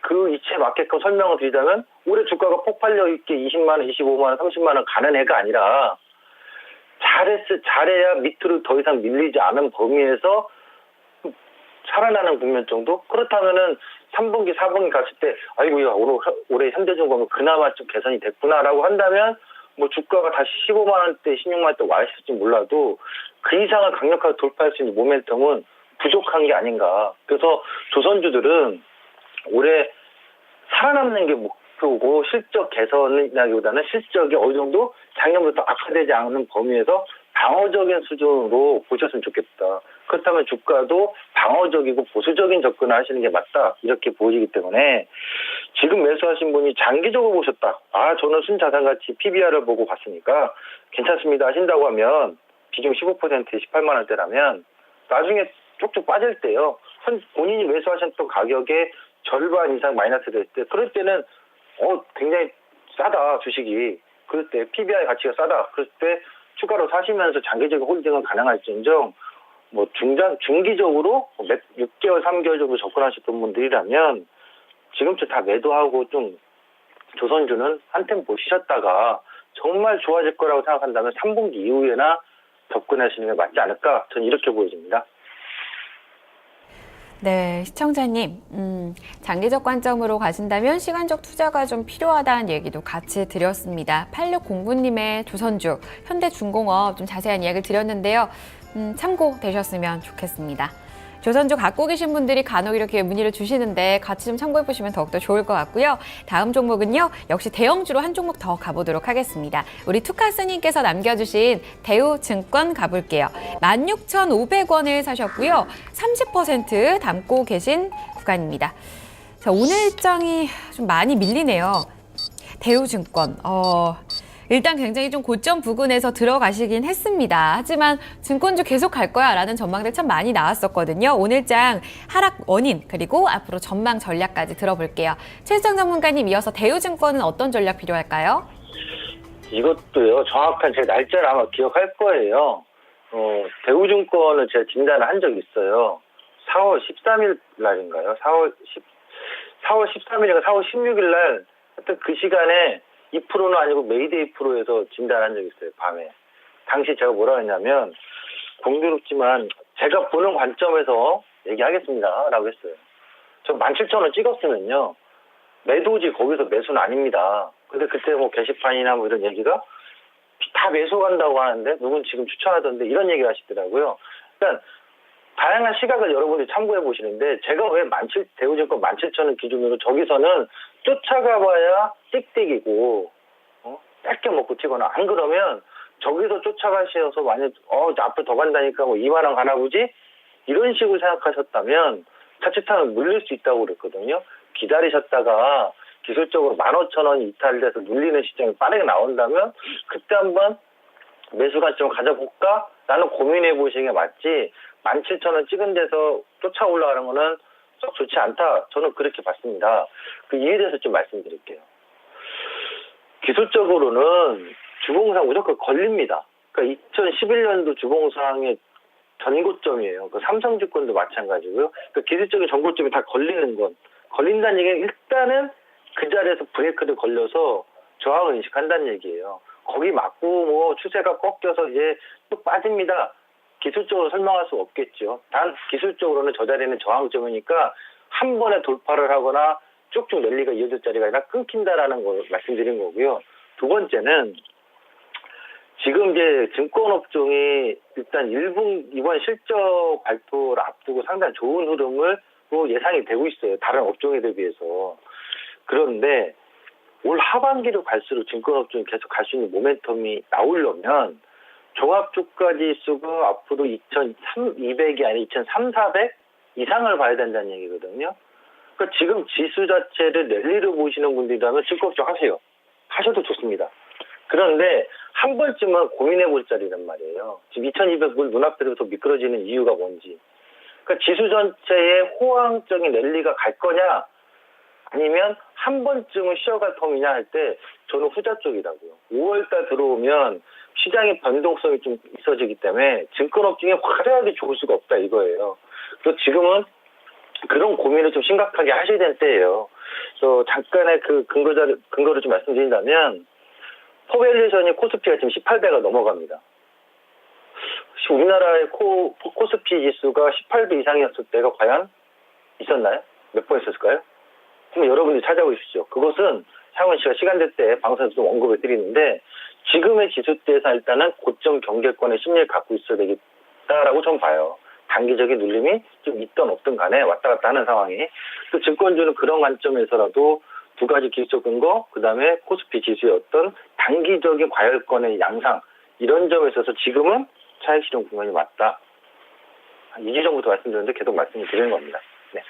그 이치에 맞게끔 설명을 드리자면 올해 주가가 폭발력 있게 20만 원, 25만 원, 30만 원 가는 해가 아니라 잘해야 밑으로 더 이상 밀리지 않은 범위에서 살아나는 국면 정도? 그렇다면은 3분기, 4분기 갔을 때 아이고야 올해 현대중공업 그나마 좀 개선이 됐구나라고 한다면 뭐 주가가 다시 15만 원대, 16만 원대 와 있을지 몰라도 그 이상을 강력하게 돌파할 수 있는 모멘텀은 부족한 게 아닌가. 그래서 조선주들은 올해 살아남는 게 목표고 실적 개선이라기보다는 실적이 어느 정도 작년부터 악화되지 않는 범위에서 방어적인 수준으로 보셨으면 좋겠다. 그렇다면 주가도 방어적이고 보수적인 접근을 하시는 게 맞다. 이렇게 보이기 때문에 지금 매수하신 분이 장기적으로 보셨다. 저는 순자산가치 PBR을 보고 봤으니까 괜찮습니다 하신다고 하면 비중 15%에 18만 원대라면 나중에 쪽쪽 빠질 때요. 본인이 매수하셨던 가격의 절반 이상 마이너스 될 때 그럴 때는 굉장히 싸다 주식이. 그럴 때 PBR 가치가 싸다. 그럴 때 추가로 사시면서 장기적인 홀딩은 가능할지언정 뭐 중기적으로 6개월, 3개월 정도 접근하셨던 분들이라면 지금쯤 다 매도하고 좀 조선주는 한 템포 쉬셨다가 정말 좋아질 거라고 생각한다면 3분기 이후에나 접근하시는 게 맞지 않을까? 저는 이렇게 보여집니다. 네, 시청자님, 장기적 관점으로 가신다면 시간적 투자가 좀 필요하다는 얘기도 같이 드렸습니다. 8609님의 조선주, 현대중공업 좀 자세한 이야기를 드렸는데요. 참고되셨으면 좋겠습니다. 조선주 갖고 계신 분들이 간혹 이렇게 문의를 주시는데 같이 좀 참고해보시면 더욱더 좋을 것 같고요. 다음 종목은요, 역시 대형주로 한 종목 더 가보도록 하겠습니다. 우리 투카스님께서 남겨주신 대우증권 가볼게요. 16,500원을 사셨고요. 30% 담고 계신 구간입니다. 자, 오늘 일정이 좀 많이 밀리네요. 대우증권, 일단 굉장히 좀 고점 부근에서 들어가시긴 했습니다. 하지만 증권주 계속 갈 거야 라는 전망들 참 많이 나왔었거든요. 오늘장 하락 원인 그리고 앞으로 전망 전략까지 들어볼게요. 최수정 전문가님 이어서 대우증권은 어떤 전략 필요할까요? 이것도요. 정확한 제 날짜를 아마 기억할 거예요. 대우증권을 제가 진단을 한 적이 있어요. 4월 13일 날인가요? 4월 13일인가 4월 16일 날 하여튼 그 시간에 2%는 아니고 메이데이 프로에서 진단한 적이 있어요. 밤에. 당시 제가 뭐라 했냐면 공교롭지만 제가 보는 관점에서 얘기하겠습니다 라고 했어요. 저 17,000원 찍었으면요. 매도지 거기서 매수는 아닙니다. 근데 그때 뭐 게시판이나 뭐 이런 얘기가 다 매수 간다고 하는데 누군 지금 추천하던데 이런 얘기를 하시더라고요. 그러니까 다양한 시각을 여러분들이 참고해 보시는데 제가 왜 대우증권 17,000원 기준으로 저기서는 쫓아가봐야 띡띡이고 짧게 먹고 튀거나 안 그러면 저기서 쫓아가셔서 만약 앞으로 더 간다니까 뭐 2만 원 가나 보지? 이런 식으로 생각하셨다면 자칫하면 물릴 수 있다고 그랬거든요. 기다리셨다가 기술적으로 15,000원이 이탈돼서 눌리는 시장이 빠르게 나온다면 그때 한번 매수 관점을 가져볼까? 라는 고민해 보시는 게 맞지 17,000원 찍은 데서 쫓아 올라가는 거는 썩 좋지 않다. 저는 그렇게 봤습니다. 그 이유에 대해서 좀 말씀드릴게요. 기술적으로는 주봉상 무조건 걸립니다. 그러니까 2011년도 주봉상의 전고점이에요. 그 삼성증권도 마찬가지고요. 그 기술적인 전고점이 다 걸린다는 얘기는 일단은 그 자리에서 브레이크를 걸려서 저항을 인식한다는 얘기예요. 거기 맞고 뭐 추세가 꺾여서 이제 또 빠집니다. 기술적으로 설명할 수 없겠죠. 단 기술적으로는 저 자리는 저항점이니까 한 번에 돌파를 하거나 쭉쭉 랠리가 이어질 자리가 아니라 끊긴다라는 걸 말씀드린 거고요. 두 번째는 지금 이제 증권업종이 일단 이번 실적 발표를 앞두고 상당히 좋은 흐름을 예상이 되고 있어요. 다른 업종에 대비해서. 그런데 올 하반기로 갈수록 증권업종이 계속 갈 수 있는 모멘텀이 나오려면 종합주가 지수가 앞으로 2,200이 아니라 2,300 이상을 봐야 된다는 얘기거든요. 그러니까 지금 지수 자체를 랠리로 보시는 분들이라면 증권업종 하세요. 하셔도 좋습니다. 그런데 한 번쯤은 고민해 볼 자리란 말이에요. 지금 2,200불 눈앞에서 미끄러지는 이유가 뭔지. 그러니까 지수 전체에 호황적인 랠리가 갈 거냐, 아니면 한 번쯤은 쉬어갈 텀이냐 할 때 저는 후자 쪽이라고요. 5월달 들어오면 시장의 변동성이 좀 있어지기 때문에 증권업종이 화려하게 좋을 수가 없다 이거예요. 그래서 지금은 그런 고민을 좀 심각하게 하셔야 되는 때예요. 그래서 잠깐의 그 근거를 좀 말씀드린다면 포밸류에서는 코스피가 지금 18배가 넘어갑니다. 우리나라의 코스피 지수가 18배 이상이었을 때가 과연 있었나요? 몇 번 있었을까요? 한번 여러분들이 찾아보십시오. 그것은 상원 씨가 시간 될 때 방송에서 좀 언급을 드리는데 지금의 지수대에서 일단은 고점 경계권의 심리를 갖고 있어야 되겠다라고 저는 봐요. 단기적인 눌림이 좀 있든 없든 간에 왔다 갔다 하는 상황이. 또 증권주는 그런 관점에서라도 두 가지 기술적 근거, 그 다음에 코스피 지수의 어떤 단기적인 과열권의 양상, 이런 점에 있어서 지금은 차익 실현 구간이 맞다. 한 2주 전부터 말씀드렸는데 계속 말씀을 드리는 겁니다. 네.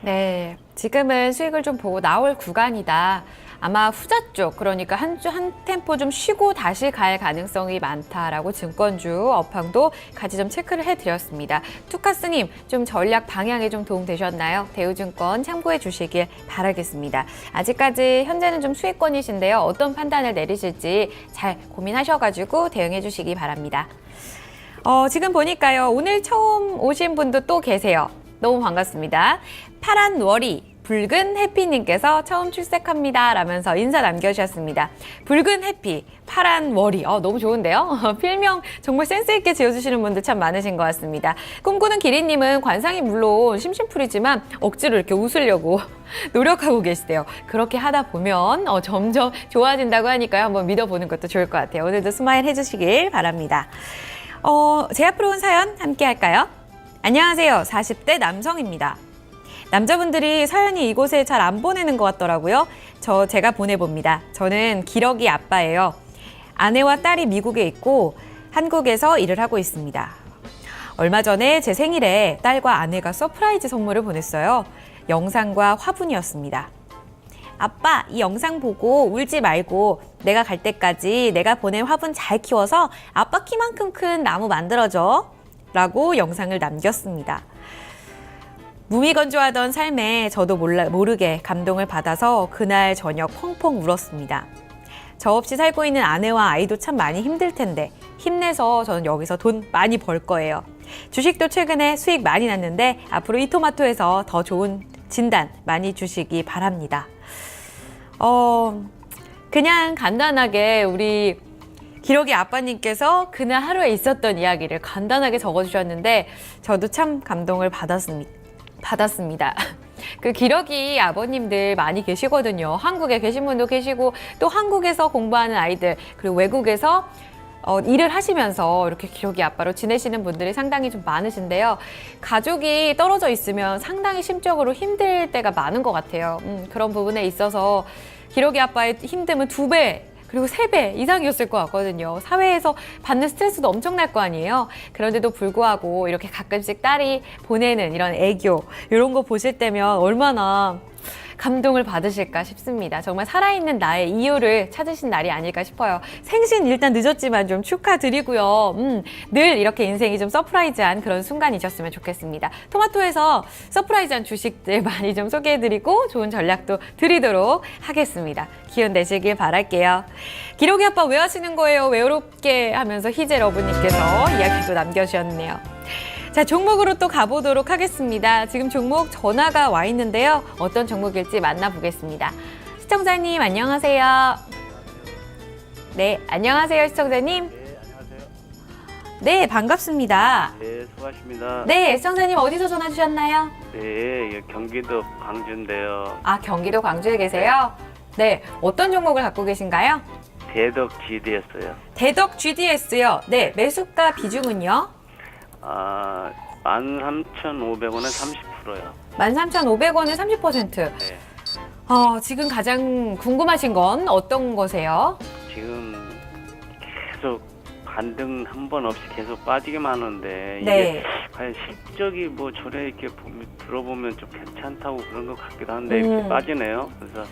네, 지금은 수익을 좀 보고 나올 구간이다. 아마 후자 쪽, 그러니까 한 템포 좀 쉬고 다시 갈 가능성이 많다라고 증권주 업황도 같이 좀 체크를 해드렸습니다. 투카스님, 좀 전략 방향에 좀 도움 되셨나요? 대우증권 참고해 주시길 바라겠습니다. 아직까지 현재는 좀 수익권이신데요. 어떤 판단을 내리실지 잘 고민하셔가지고 대응해 주시기 바랍니다. 지금 보니까요. 오늘 처음 오신 분도 또 계세요. 너무 반갑습니다. 파란 월이 붉은 해피님께서 처음 출첵합니다 라면서 인사 남겨주셨습니다. 붉은 해피, 파란 월이, 너무 좋은데요? 필명 정말 센스있게 지어주시는 분들 참 많으신 것 같습니다. 꿈꾸는 기린님은 관상이 물론 심심풀이지만 억지로 이렇게 웃으려고 노력하고 계시대요. 그렇게 하다 보면 점점 좋아진다고 하니까요. 한번 믿어보는 것도 좋을 것 같아요. 오늘도 스마일 해주시길 바랍니다. 제 앞으로 온 사연 함께 할까요? 안녕하세요. 40대 남성입니다. 남자분들이 사연이 이곳에 잘 안 보내는 것 같더라고요. 제가 보내봅니다. 저는 기러기 아빠예요. 아내와 딸이 미국에 있고 한국에서 일을 하고 있습니다. 얼마 전에 제 생일에 딸과 아내가 서프라이즈 선물을 보냈어요. 영상과 화분이었습니다. 아빠, 이 영상 보고 울지 말고 내가 갈 때까지 내가 보낸 화분 잘 키워서 아빠 키만큼 큰 나무 만들어줘. 라고 영상을 남겼습니다. 무미건조하던 삶에 저도 모르게 감동을 받아서 그날 저녁 펑펑 울었습니다. 저 없이 살고 있는 아내와 아이도 참 많이 힘들 텐데 힘내서 저는 여기서 돈 많이 벌 거예요. 주식도 최근에 수익 많이 났는데 앞으로 이 토마토에서 더 좋은 진단 많이 주시기 바랍니다. 그냥 간단하게 우리 기러기 아빠님께서 그날 하루에 있었던 이야기를 간단하게 적어주셨는데 저도 참 감동을 받았습니다. 그 기러기 아버님들 많이 계시거든요. 한국에 계신 분도 계시고 또 한국에서 공부하는 아이들 그리고 외국에서 일을 하시면서 이렇게 기러기 아빠로 지내시는 분들이 상당히 좀 많으신데요. 가족이 떨어져 있으면 상당히 심적으로 힘들 때가 많은 것 같아요. 그런 부분에 있어서 기러기 아빠의 힘듦은 2배 그리고 3배 이상이었을 것 같거든요. 사회에서 받는 스트레스도 엄청날 거 아니에요. 그런데도 불구하고 이렇게 가끔씩 딸이 보내는 이런 애교 이런 거 보실 때면 얼마나 감동을 받으실까 싶습니다. 정말 살아있는 나의 이유를 찾으신 날이 아닐까 싶어요. 생신 일단 늦었지만 좀 축하드리고요. 늘 이렇게 인생이 좀 서프라이즈한 그런 순간이셨으면 좋겠습니다. 토마토에서 서프라이즈한 주식들 많이 좀 소개해드리고 좋은 전략도 드리도록 하겠습니다. 기운 내시길 바랄게요. 기록이 아빠 왜 하시는 거예요? 외롭게 하면서 희재 러브님께서 이야기도 남겨주셨네요. 자, 종목으로 또 가보도록 하겠습니다. 지금 종목 전화가 와 있는데요. 어떤 종목일지 만나보겠습니다. 시청자님 안녕하세요. 네, 안녕하세요 시청자님. 네, 안녕하세요. 네, 반갑습니다. 네, 수고하십니다. 네, 시청자님 어디서 전화 주셨나요? 네, 경기도 광주인데요. 아, 경기도 광주에 계세요? 네, 어떤 종목을 갖고 계신가요? 대덕 GDS요. 대덕 GDS요. 네, 매수가 비중은요? 13,500원에 30%요. 13,500원에 30%. 네. 지금 가장 궁금하신 건 어떤 거세요? 지금 계속 반등 한 번 없이 계속 빠지기만 하는데 이게 네. 과연 실적이 뭐 전에 이렇게 들어보면 좀 괜찮다고 그런 것 같기도 한데 이렇게 빠지네요. 그래서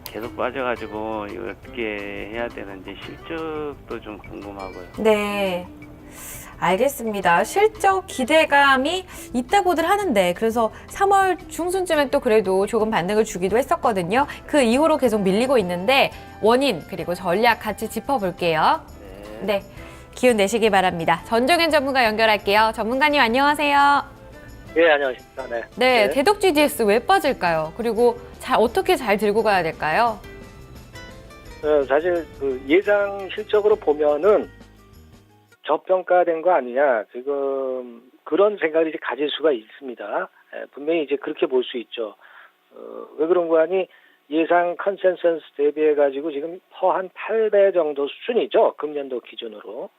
계속 빠져가지고 이거 어떻게 해야 되는지 실적도 좀 궁금하고요. 네. 알겠습니다. 실적 기대감이 있다고들 하는데 그래서 3월 중순쯤엔 또 그래도 조금 반등을 주기도 했었거든요. 그 이후로 계속 밀리고 있는데 원인 그리고 전략 같이 짚어볼게요. 네. 기운 내시기 바랍니다. 전종현 전문가 연결할게요. 전문가님 안녕하세요. 예, 안녕하십니까. 네. 네, 대덕 GDS 왜 빠질까요? 그리고 어떻게 잘 들고 가야 될까요? 사실 그 예상 실적으로 보면은 저평가된 거 아니냐, 지금 그런 생각을 이제 가질 수가 있습니다. 분명히 이제 그렇게 볼 수 있죠. 왜 그런 거 아니, 예상 컨센서스 대비해가지고 지금 한 8배 정도 수준이죠. 금년도 기준으로.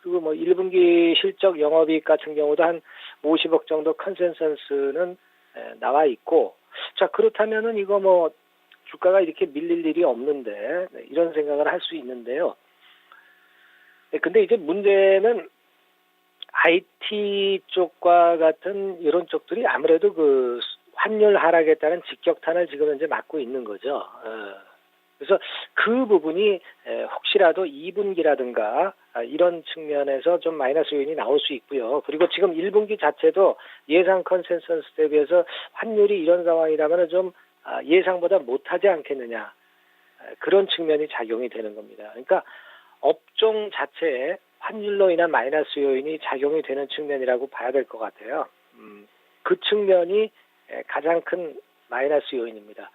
그리고 뭐 1분기 실적 영업이익 같은 경우도 한 50억 정도 컨센서스는 나와 있고, 자, 그렇다면은 이거 뭐 주가가 이렇게 밀릴 일이 없는데, 이런 생각을 할 수 있는데요. 근데 이제 문제는 IT 쪽과 같은 이런 쪽들이 아무래도 그 환율 하락에 따른 직격탄을 지금 현재 맞고 있는 거죠. 그래서 그 부분이 혹시라도 2분기라든가 이런 측면에서 좀 마이너스 요인이 나올 수 있고요. 그리고 지금 1분기 자체도 예상 컨센서스 대비해서 환율이 이런 상황이라면 좀 예상보다 못하지 않겠느냐. 그런 측면이 작용이 되는 겁니다. 그러니까 업종 자체에 환율로 인한 마이너스 요인이 작용이 되는 측면이라고 봐야 될 것 같아요. 그 측면이 가장 큰 마이너스 요인입니다.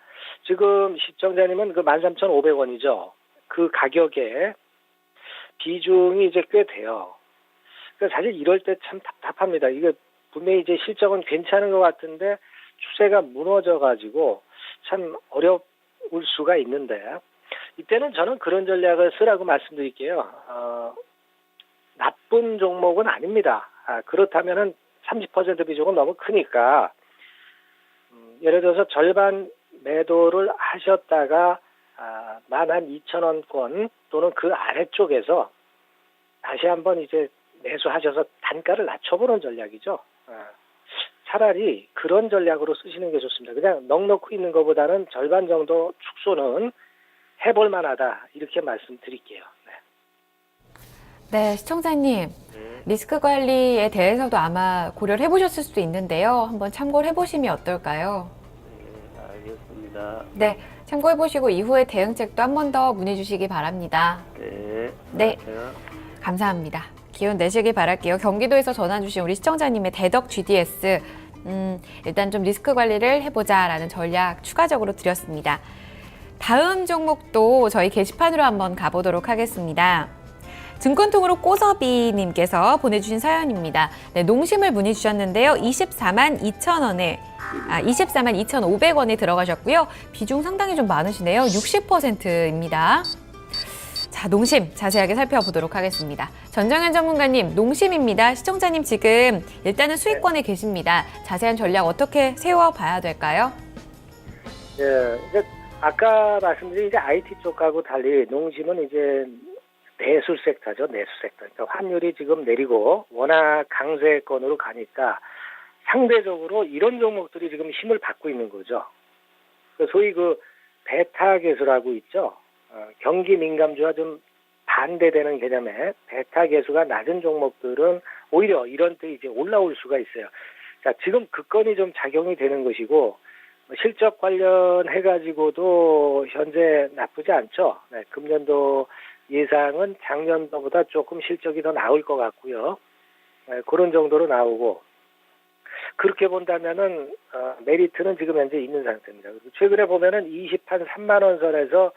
지금 시청자님은 그 13,500원이죠. 그 가격에 비중이 이제 꽤 돼요. 그러니까 사실 이럴 때 참 답답합니다. 이게 분명히 이제 실적은 괜찮은 것 같은데 추세가 무너져가지고 참 어려울 수가 있는데, 이때는 저는 그런 전략을 쓰라고 말씀드릴게요. 나쁜 종목은 아닙니다. 그렇다면은 30% 비중은 너무 크니까, 예를 들어서 절반 매도를 하셨다가 12,000원권 또는 그 아래쪽에서 다시 한번 이제 매수하셔서 단가를 낮춰보는 전략이죠. 차라리 그런 전략으로 쓰시는 게 좋습니다. 그냥 넉넉히 있는 것보다는 절반 정도 축소는 해볼 만하다, 이렇게 말씀드릴게요. 네, 시청자님. 리스크 관리에 대해서도 아마 고려를 해보셨을 수도 있는데요. 한번 참고를 해보시면 어떨까요? 네, 알겠습니다. 네, 참고해보시고 이후에 대응책도 한 번 더 문의 주시기 바랍니다. 네. 네. 안녕하세요. 감사합니다. 기운 내시길 바랄게요. 경기도에서 전화 주신 우리 시청자님의 대덕 GDS, 일단 좀 리스크 관리를 해보자라는 전략 추가적으로 드렸습니다. 다음 종목도 저희 게시판으로 한번 가보도록 하겠습니다. 증권통으로 꼬서비님께서 보내주신 사연입니다. 네, 농심을 문의 주셨는데요. 24만 2,000원에 24만 2,500원에 들어가셨고요. 비중 상당히 좀 많으시네요. 60%입니다. 자, 농심 자세하게 살펴보도록 하겠습니다. 전정현 전문가님, 농심입니다. 시청자님 지금 일단은 수익권에 계십니다. 자세한 전략 어떻게 세워봐야 될까요? 예, 이제 아까 말씀드린 이제 IT 쪽하고 달리 농심은 이제 내수 섹터죠, 내수 섹터. 그러니까 환율이 지금 내리고 워낙 강세권으로 가니까 상대적으로 이런 종목들이 지금 힘을 받고 있는 거죠. 소위 그 베타 개수라고 있죠. 경기 민감주와 좀 반대되는 개념의 베타 개수가 낮은 종목들은 오히려 이런 때 이제 올라올 수가 있어요. 자, 지금 그 건이 좀 작용이 되는 것이고, 실적 관련해가지고도 현재 나쁘지 않죠. 네, 금년도 예상은 작년도보다 조금 실적이 더 나올 것 같고요. 네, 그런 정도로 나오고, 그렇게 본다면은 메리트는 지금 현재 있는 상태입니다. 최근에 보면은 20한 3만 원 선에서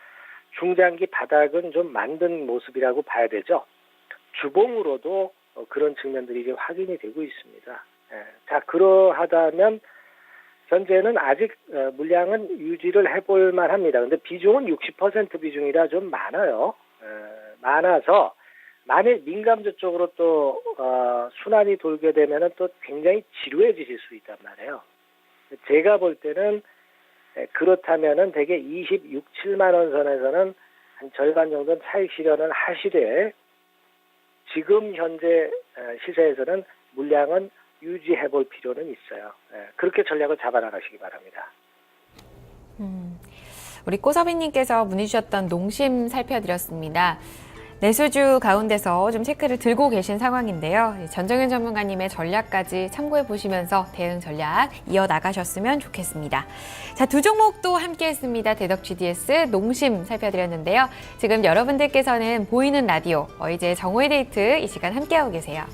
중장기 바닥은 좀 만든 모습이라고 봐야 되죠. 주봉으로도 그런 측면들이 이제 확인이 되고 있습니다. 자, 그러하다면 현재는 아직 물량은 유지를 해볼 만합니다. 근데 비중은 60% 비중이라 좀 많아요. 많아서 만일 민감주 쪽으로 또 순환이 돌게 되면은 또 굉장히 지루해지실 수 있단 말이에요. 제가 볼 때는 그렇다면은 대개 26, 7만 원 선에서는 한 절반 정도는 차익 실현을 하시되 지금 현재 시세에서는 물량은 유지해 볼 필요는 있어요. 그렇게 전략을 잡아나가시기 바랍니다. 우리 꼬서비님께서 문의 주셨던 농심 살펴드렸습니다. 내수주 가운데서 좀 체크를 들고 계신 상황인데요. 전정현 전문가님의 전략까지 참고해 보시면서 대응 전략 이어나가셨으면 좋겠습니다. 자, 두 종목도 함께 했습니다. 대덕 GDS 농심 살펴드렸는데요. 지금 여러분들께서는 보이는 라디오 이제 정오의 데이트 이 시간 함께하고 계세요.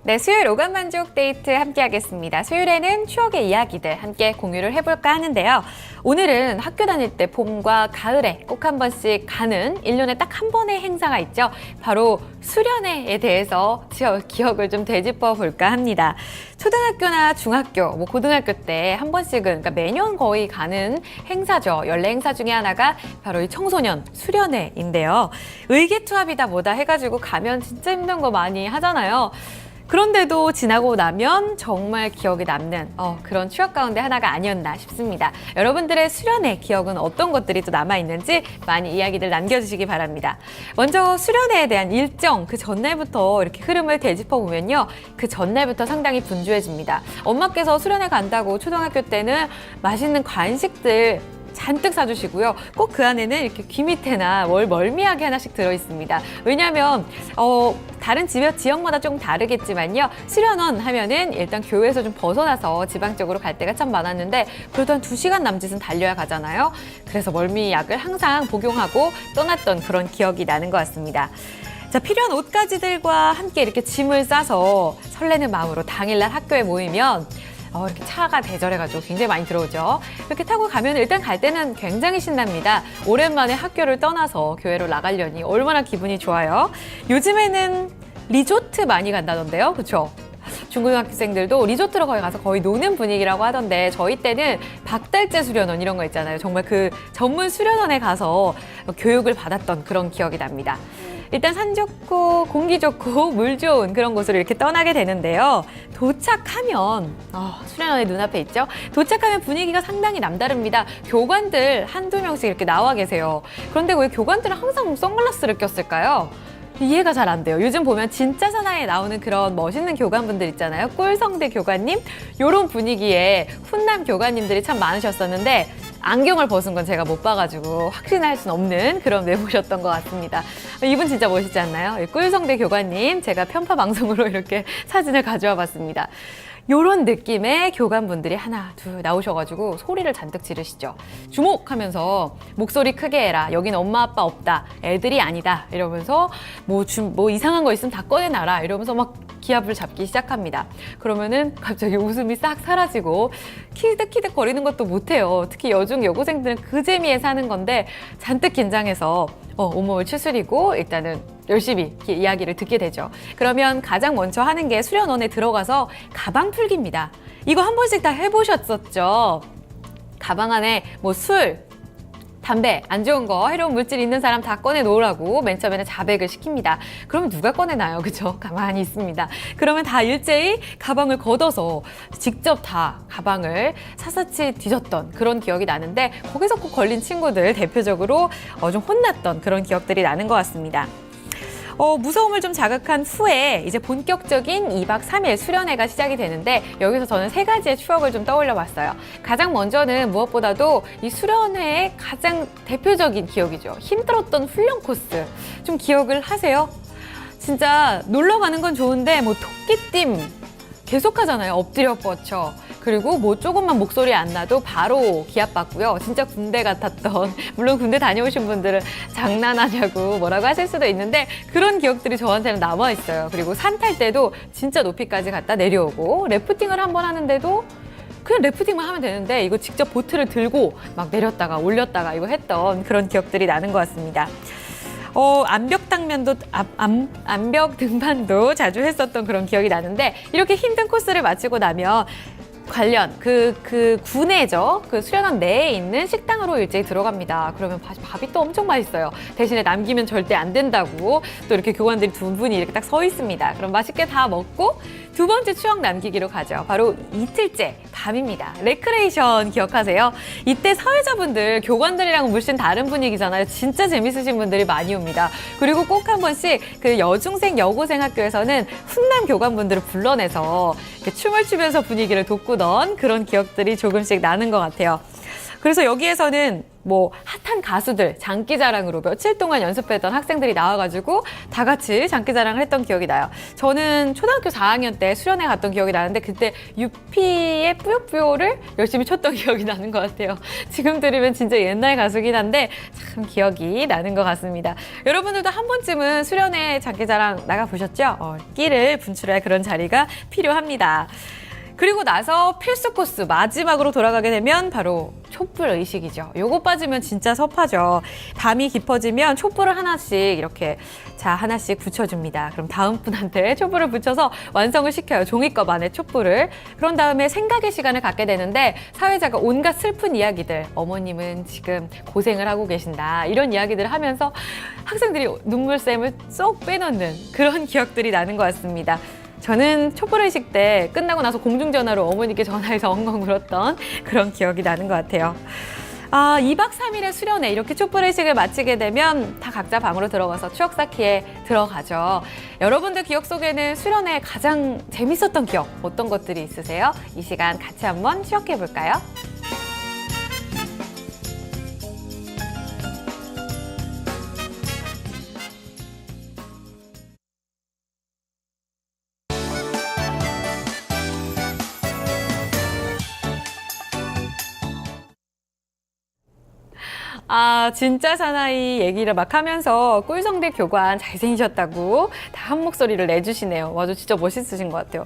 네, 수요일 오감 만족 데이트 함께 하겠습니다. 수요일에는 추억의 이야기들 함께 공유를 해볼까 하는데요. 오늘은 학교 다닐 때 봄과 가을에 꼭 한 번씩 가는 1년에 딱 한 번의 행사가 있죠. 바로 수련회에 대해서 기억을 좀 되짚어 볼까 합니다. 초등학교나 중학교, 고등학교 때 한 번씩은, 그러니까 매년 거의 가는 행사죠. 연례 행사 중에 하나가 바로 이 청소년 수련회인데요. 의기투합이다 뭐다 해가지고 가면 진짜 힘든 거 많이 하잖아요. 그런데도 지나고 나면 정말 기억에 남는 그런 추억 가운데 하나가 아니었나 싶습니다. 여러분들의 수련회 기억은 어떤 것들이 또 남아있는지 많이 이야기들 남겨주시기 바랍니다. 먼저 수련회에 대한 일정, 그 전날부터 이렇게 흐름을 되짚어 보면요. 그 전날부터 상당히 분주해집니다. 엄마께서 수련회 간다고 초등학교 때는 맛있는 간식들 잔뜩 사주시고요. 꼭 그 안에는 이렇게 귀 밑에나 멀미하게 하나씩 들어있습니다. 왜냐하면 다른 지역마다 조금 다르겠지만요. 수련원 하면은 일단 교회에서 좀 벗어나서 지방 쪽으로 갈 때가 참 많았는데 그래도 한 2시간 남짓은 달려야 가잖아요. 그래서 멀미약을 항상 복용하고 떠났던 그런 기억이 나는 것 같습니다. 자, 필요한 옷가지들과 함께 이렇게 짐을 싸서 설레는 마음으로 당일날 학교에 모이면 이렇게 차가 대절해가지고 굉장히 많이 들어오죠. 이렇게 타고 가면 일단 갈 때는 굉장히 신납니다. 오랜만에 학교를 떠나서 교회로 나가려니 얼마나 기분이 좋아요. 요즘에는 리조트 많이 간다던데요. 그렇죠? 중고등학생들도 리조트로 거기 가서 거의 노는 분위기라고 하던데 저희 때는 박달재 수련원 이런 거 있잖아요. 정말 그 전문 수련원에 가서 교육을 받았던 그런 기억이 납니다. 일단 산 좋고 공기 좋고 물 좋은 그런 곳으로 이렇게 떠나게 되는데요. 도착하면 수련원의 눈앞에 있죠. 도착하면 분위기가 상당히 남다릅니다. 교관들 한두 명씩 이렇게 나와 계세요. 그런데 왜 교관들은 항상 선글라스를 꼈을까요? 이해가 잘 안 돼요. 요즘 보면 진짜 사나이에 나오는 그런 멋있는 교관분들 있잖아요. 꿀성대 교관님, 이런 분위기에 훈남 교관님들이 참 많으셨었는데 안경을 벗은 건 제가 못 봐가지고 확신할 수는 없는 그런 외모셨던 것 같습니다. 이분 진짜 멋있지 않나요? 꿀성대 교관님, 제가 편파 방송으로 이렇게 사진을 가져와 봤습니다. 요런 느낌의 교관분들이 하나, 둘 나오셔가지고 소리를 잔뜩 지르시죠. 주목하면서 목소리 크게 해라. 여긴 엄마 아빠 없다. 애들이 아니다. 이러면서 뭐 이상한 거 있으면 다 꺼내놔라. 이러면서 막 기합을 잡기 시작합니다. 그러면은 갑자기 웃음이 싹 사라지고 키득키득 거리는 것도 못해요. 특히 여중 여고생들은 그 재미에 사는 건데 잔뜩 긴장해서 온몸을 추스리고 일단은 열심히 이야기를 듣게 되죠. 그러면 가장 먼저 하는 게 수련원에 들어가서 가방 풀기입니다. 이거 한 번씩 다 해보셨었죠? 가방 안에 술, 담배, 안 좋은 거, 해로운 물질 있는 사람 다 꺼내놓으라고 맨 처음에는 자백을 시킵니다. 그러면 누가 꺼내나요? 그죠? 가만히 있습니다. 그러면 다 일제히 가방을 걷어서 직접 다 가방을 샅샅이 뒤졌던 그런 기억이 나는데 거기서 꼭 걸린 친구들 대표적으로 좀 혼났던 그런 기억들이 나는 것 같습니다. 무서움을 좀 자극한 후에 이제 본격적인 2박 3일 수련회가 시작이 되는데 여기서 저는 3가지의 추억을 좀 떠올려 봤어요. 가장 먼저는 무엇보다도 이 수련회의 가장 대표적인 기억이죠. 힘들었던 훈련 코스. 좀 기억을 하세요? 진짜 놀러 가는 건 좋은데 토끼띠 계속 하잖아요. 엎드려 뻗쳐. 그리고 조금만 목소리 안 나도 바로 기합받고요. 진짜 군대 같았던, 물론 군대 다녀오신 분들은 장난하냐고 뭐라고 하실 수도 있는데 그런 기억들이 저한테는 남아있어요. 그리고 산 탈 때도 진짜 높이까지 갔다 내려오고 래프팅을 한번 하는데도 그냥 래프팅만 하면 되는데 이거 직접 보트를 들고 막 내렸다가 올렸다가 이거 했던 그런 기억들이 나는 것 같습니다. 암벽 등반도 자주 했었던 그런 기억이 나는데 이렇게 힘든 코스를 마치고 나면 관련 그 구내죠. 그 수련원 내에 있는 식당으로 일제히 들어갑니다. 그러면 밥이 또 엄청 맛있어요. 대신에 남기면 절대 안 된다고 또 이렇게 교관들이 두 분이 이렇게 딱 서 있습니다. 그럼 맛있게 다 먹고 두 번째 추억 남기기로 가죠. 바로 이틀째 밤입니다. 레크레이션 기억하세요? 이때 사회자분들 교관들이랑 물씬 다른 분위기잖아요. 진짜 재밌으신 분들이 많이 옵니다. 그리고 꼭 한 번씩 그 여중생 여고생 학교에서는 훈남 교관분들을 불러내서 이렇게 춤을 추면서 분위기를 돋구던 그런 기억들이 조금씩 나는 것 같아요. 그래서 여기에서는 뭐 핫한 가수들 장기자랑으로 며칠 동안 연습했던 학생들이 나와가지고 다 같이 장기자랑을 했던 기억이 나요. 저는 초등학교 4학년 때 수련회 갔던 기억이 나는데 그때 유피의 뿌요뿌요를 열심히 췄던 기억이 나는 것 같아요. 지금 들으면 진짜 옛날 가수긴 한데 참 기억이 나는 것 같습니다. 여러분들도 한 번쯤은 수련회 장기자랑 나가보셨죠? 끼를 분출할 그런 자리가 필요합니다. 그리고 나서 필수 코스 마지막으로 돌아가게 되면 바로 촛불 의식이죠. 요거 빠지면 진짜 섭하죠. 밤이 깊어지면 촛불을 하나씩 이렇게 하나씩 붙여줍니다. 그럼 다음 분한테 촛불을 붙여서 완성을 시켜요. 종이컵 안에 촛불을. 그런 다음에 생각의 시간을 갖게 되는데 사회자가 온갖 슬픈 이야기들, 어머님은 지금 고생을 하고 계신다, 이런 이야기들을 하면서 학생들이 눈물샘을 쏙 빼놓는 그런 기억들이 나는 것 같습니다. 저는 촛불의식 때 끝나고 나서 공중전화로 어머니께 전화해서 엉엉 울었던 그런 기억이 나는 것 같아요. 2박 3일의 수련회 이렇게 촛불의식을 마치게 되면 다 각자 방으로 들어가서 추억 쌓기에 들어가죠. 여러분들 기억 속에는 수련회 가장 재밌었던 기억 어떤 것들이 있으세요? 이 시간 같이 한번 추억해 볼까요? 진짜 사나이 얘기를 막 하면서 꿀성대 교관 잘생기셨다고 다 한 목소리를 내주시네요. 맞아, 진짜 멋있으신 것 같아요.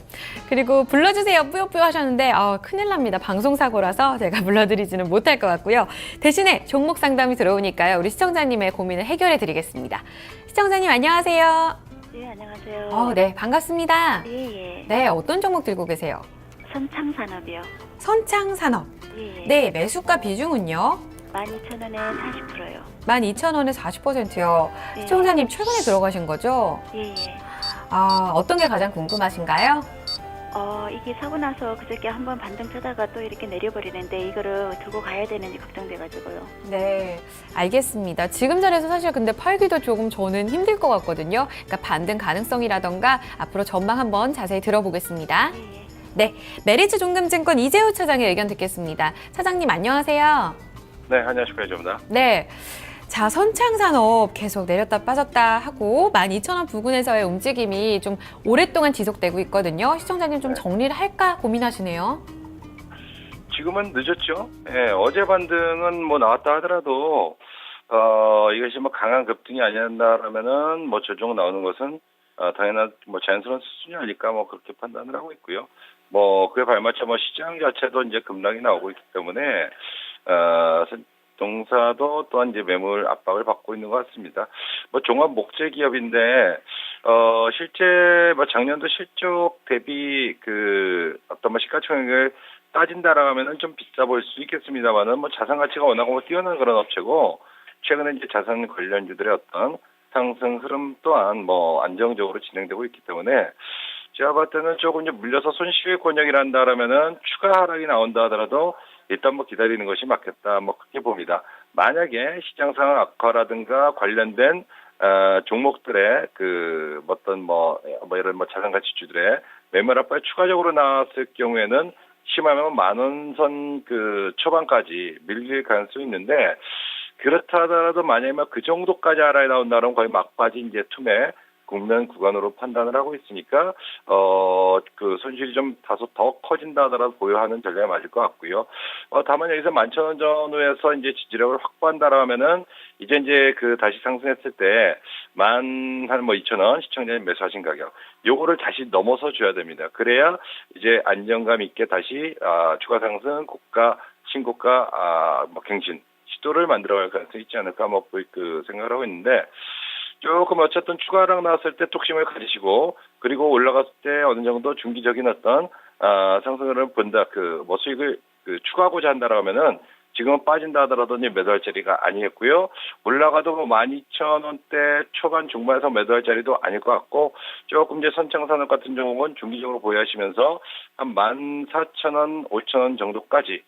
그리고 불러주세요 뿌요뿌요 하셨는데 큰일 납니다. 방송사고라서 제가 불러드리지는 못할 것 같고요. 대신에 종목 상담이 들어오니까요. 우리 시청자님의 고민을 해결해 드리겠습니다. 시청자님 안녕하세요. 네, 안녕하세요. 네, 반갑습니다. 예, 예. 네, 어떤 종목 들고 계세요? 선창산업이요. 선창산업. 예, 예. 네, 매수가 비중은요? 12,000원에 40%요. 12,000원에 40%요. 네. 시청자님 최근에 들어가신 거죠? 예, 예. 어떤 게 가장 궁금하신가요? 이게 사고 나서 그저께 한번 반등 쳐다가 또 이렇게 내려버리는데 이거를 들고 가야 되는지 걱정돼가지고요. 네, 알겠습니다. 지금 자리에서 사실 근데 팔기도 조금 저는 힘들 것 같거든요. 그러니까 반등 가능성이라던가 앞으로 전망 한번 자세히 들어보겠습니다. 예, 예. 네, 메리츠 종금증권 이재호 차장의 의견 듣겠습니다. 차장님 안녕하세요. 네, 안녕하십니까, 이재호입니다. 네. 자, 선창산업 계속 내렸다 빠졌다 하고 12,000원 부근에서의 움직임이 좀 오랫동안 지속되고 있거든요. 시청자님 좀 네. 정리를 할까 고민하시네요. 지금은 늦었죠. 예, 어제 반등은 뭐 나왔다 하더라도, 이것이 뭐 강한 급등이 아니었다라면은 뭐 조정 나오는 것은, 당연한 뭐 자연스러운 수준이 아닐까 뭐 그렇게 판단을 하고 있고요. 뭐 그에 발맞춰 뭐 시장 자체도 이제 급락이 나오고 있기 때문에, 동사도 또한 이제 매물 압박을 받고 있는 것 같습니다. 뭐 종합 목재 기업인데 실제 뭐 작년도 실적 대비 그 어떤 뭐 시가총액을 따진다라 하면은 좀 비싸 보일 수 있겠습니다만은 뭐 자산 가치가 워낙 뭐 뛰어난 그런 업체고 최근에 이제 자산 관련주들의 어떤 상승 흐름 또한 뭐 안정적으로 진행되고 있기 때문에 제가 봤을 때는 조금 이제 물려서 손실 권역이라 한다라면은 추가 하락이 나온다 하더라도 일단 뭐 기다리는 것이 맞겠다 뭐 그렇게 봅니다. 만약에 시장 상황 악화라든가 관련된 종목들의 그 어떤 뭐 이런 뭐 자산 가치주들의 매물 압박이 추가적으로 나왔을 경우에는 심하면 10,000원 선 그 초반까지 밀릴 가능성이 있는데 그렇다 하더라도 만약에 그 정도까지 하락이 나온다면 거의 막바지 이제 투매 국면 구간으로 판단을 하고 있으니까 그 손실이 좀 다소 더 커진다 하더라도 보유하는 전략이 맞을 것 같고요. 다만 여기서 11,000원 전후에서 이제 지지력을 확보한다라 하면은 이제 그 다시 상승했을 때 한 2,000원 시청자님 매수하신 가격 요거를 다시 넘어서 줘야 됩니다. 그래야 이제 안정감 있게 다시 추가 상승 고가 신고가 뭐 갱신 시도를 만들어갈 가능성이 있지 않을까 뭐 그 생각을 하고 있는데. 조금 어쨌든 추가 하락 나왔을 때 톡심을 가지시고 그리고 올라갔을 때 어느 정도 중기적인 어떤 상승을 본다, 뭐 수익을 추가하고자 한다라고 하면은 지금은 빠진다 하더라도 이제 매도할 자리가 아니겠고요. 올라가도 뭐 12,000원대 초반 중반에서 매도할 자리도 아닐 것 같고, 조금 이제 선창산업 같은 경우는 중기적으로 보유하시면서 한 14,000원, 5,000원 정도까지,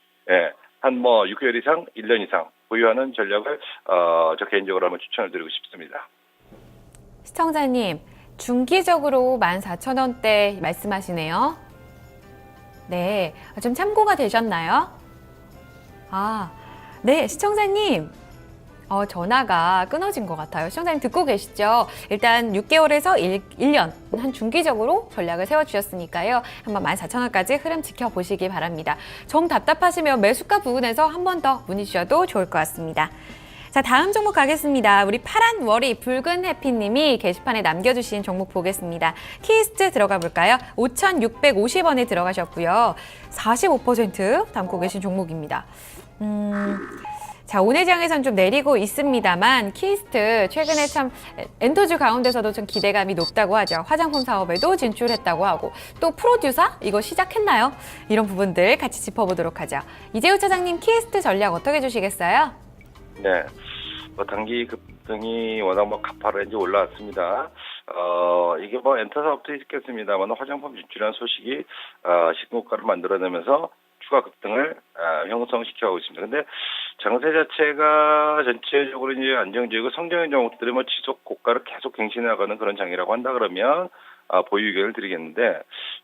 한 뭐 6개월 이상, 1년 이상 보유하는 전략을 저 개인적으로 한번 추천을 드리고 싶습니다. 시청자님, 중기적으로 14,000원대 말씀하시네요. 네, 좀 참고가 되셨나요? 네, 시청자님. 전화가 끊어진 것 같아요. 시청자님 듣고 계시죠? 일단 6개월에서 1년 한 중기적으로 전략을 세워주셨으니까요. 한번 14,000원까지 흐름 지켜보시기 바랍니다. 정 답답하시면 매수가 부근에서 한 번 더 문의 주셔도 좋을 것 같습니다. 자, 다음 종목 가겠습니다. 우리 파란 월이 붉은 해피님이 게시판에 남겨주신 종목 보겠습니다. 키스트 들어가 볼까요? 5,650원에 들어가셨고요. 45% 담고 계신 종목입니다. 자, 오늘 장에선 좀 내리고 있습니다만 키스트 최근에 참 엔터주 가운데서도 좀 기대감이 높다고 하죠. 화장품 사업에도 진출했다고 하고, 또 프로듀서 이거 시작했나요? 이런 부분들 같이 짚어보도록 하죠. 이재우 차장님, 키스트 전략 어떻게 주시겠어요? 네, 뭐 단기 급등이 워낙 뭐 가파르게 이제 올라왔습니다. 이게 뭐 엔터 사업도 있겠습니다만 화장품 진출한 소식이 신고가를 만들어내면서 추가 급등을 형성시켜가고 있습니다. 근데 장세 자체가 전체적으로 이제 안정적이고 성장형 종목들이 뭐 지속 고가를 계속 갱신해 나가는 그런 장이라고 한다 그러면 보유 의견을 드리겠는데,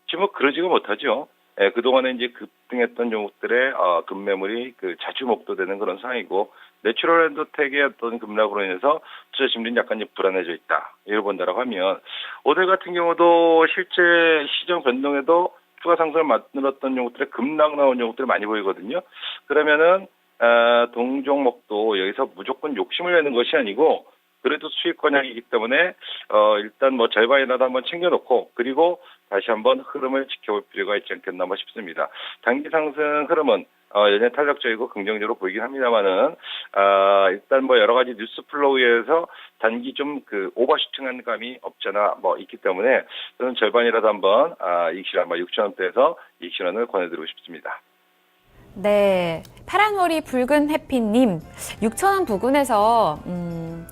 지금 뭐 그러지가 못하죠. 그동안에 이제 급등했던 종목들의 급매물이 자주 목도되는 그런 상황이고, 내추럴 엔더텍의 어떤 급락으로 인해서 투자 심리는 약간 이제 불안해져 있다, 이걸 본다라고 하면, 오늘 같은 경우도 실제 시장 변동에도 추가 상승을 만들었던 종목들의 급락 나온 종목들이 많이 보이거든요. 그러면은 동종목도 여기서 무조건 욕심을 내는 것이 아니고, 그래도 수익 권역이기 때문에 일단 뭐 절반이라도 한번 챙겨놓고, 그리고 다시 한번 흐름을 지켜볼 필요가 있지 않겠나 싶습니다. 단기 상승 흐름은 여전히 탄력적이고 긍정적으로 보이긴 합니다만은 일단 뭐 여러 가지 뉴스 플로우에서 단기 좀 오버슈팅한 감이 없잖아 뭐 있기 때문에, 저는 절반이라도 한번 이익 실현 6,000원대에서 이익 실현을 권해드리고 싶습니다. 네, 파란월이 붉은 해피님, 6,000원 부근에서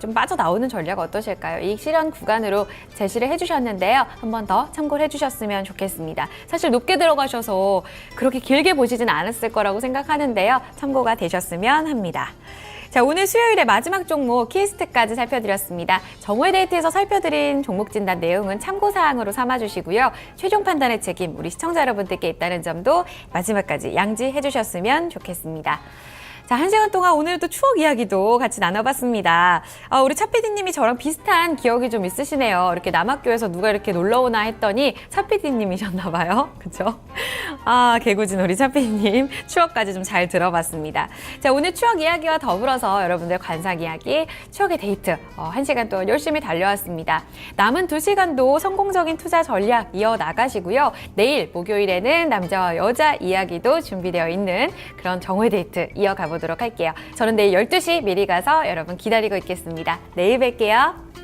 좀 빠져나오는 전략 어떠실까요? 이익 실현 구간으로 제시를 해주셨는데요. 한 번 더 참고를 해주셨으면 좋겠습니다. 사실 높게 들어가셔서 그렇게 길게 보시진 않았을 거라고 생각하는데요. 참고가 되셨으면 합니다. 자, 오늘 수요일에 마지막 종목 키스트까지 살펴드렸습니다. 정오데이트에서 살펴드린 종목 진단 내용은 참고사항으로 삼아주시고요. 최종 판단의 책임 우리 시청자 여러분들께 있다는 점도 마지막까지 양지해 주셨으면 좋겠습니다. 자, 1시간 동안 오늘도 추억 이야기도 같이 나눠봤습니다. 우리 차 PD님이 저랑 비슷한 기억이 좀 있으시네요. 이렇게 남학교에서 누가 이렇게 놀러 오나 했더니 차 PD님이셨나 봐요. 그쵸? 개구진 우리 차 PD님 추억까지 좀 잘 들어봤습니다. 자, 오늘 추억 이야기와 더불어서 여러분들 관상 이야기, 추억의 데이트 1시간 동안 열심히 달려왔습니다. 남은 2시간도 성공적인 투자 전략 이어나가시고요. 내일 목요일에는 남자와 여자 이야기도 준비되어 있는 그런 정오의 데이트 이어가 보도록 할게요. 저는 내일 12시 미리 가서 여러분 기다리고 있겠습니다. 내일 뵐게요.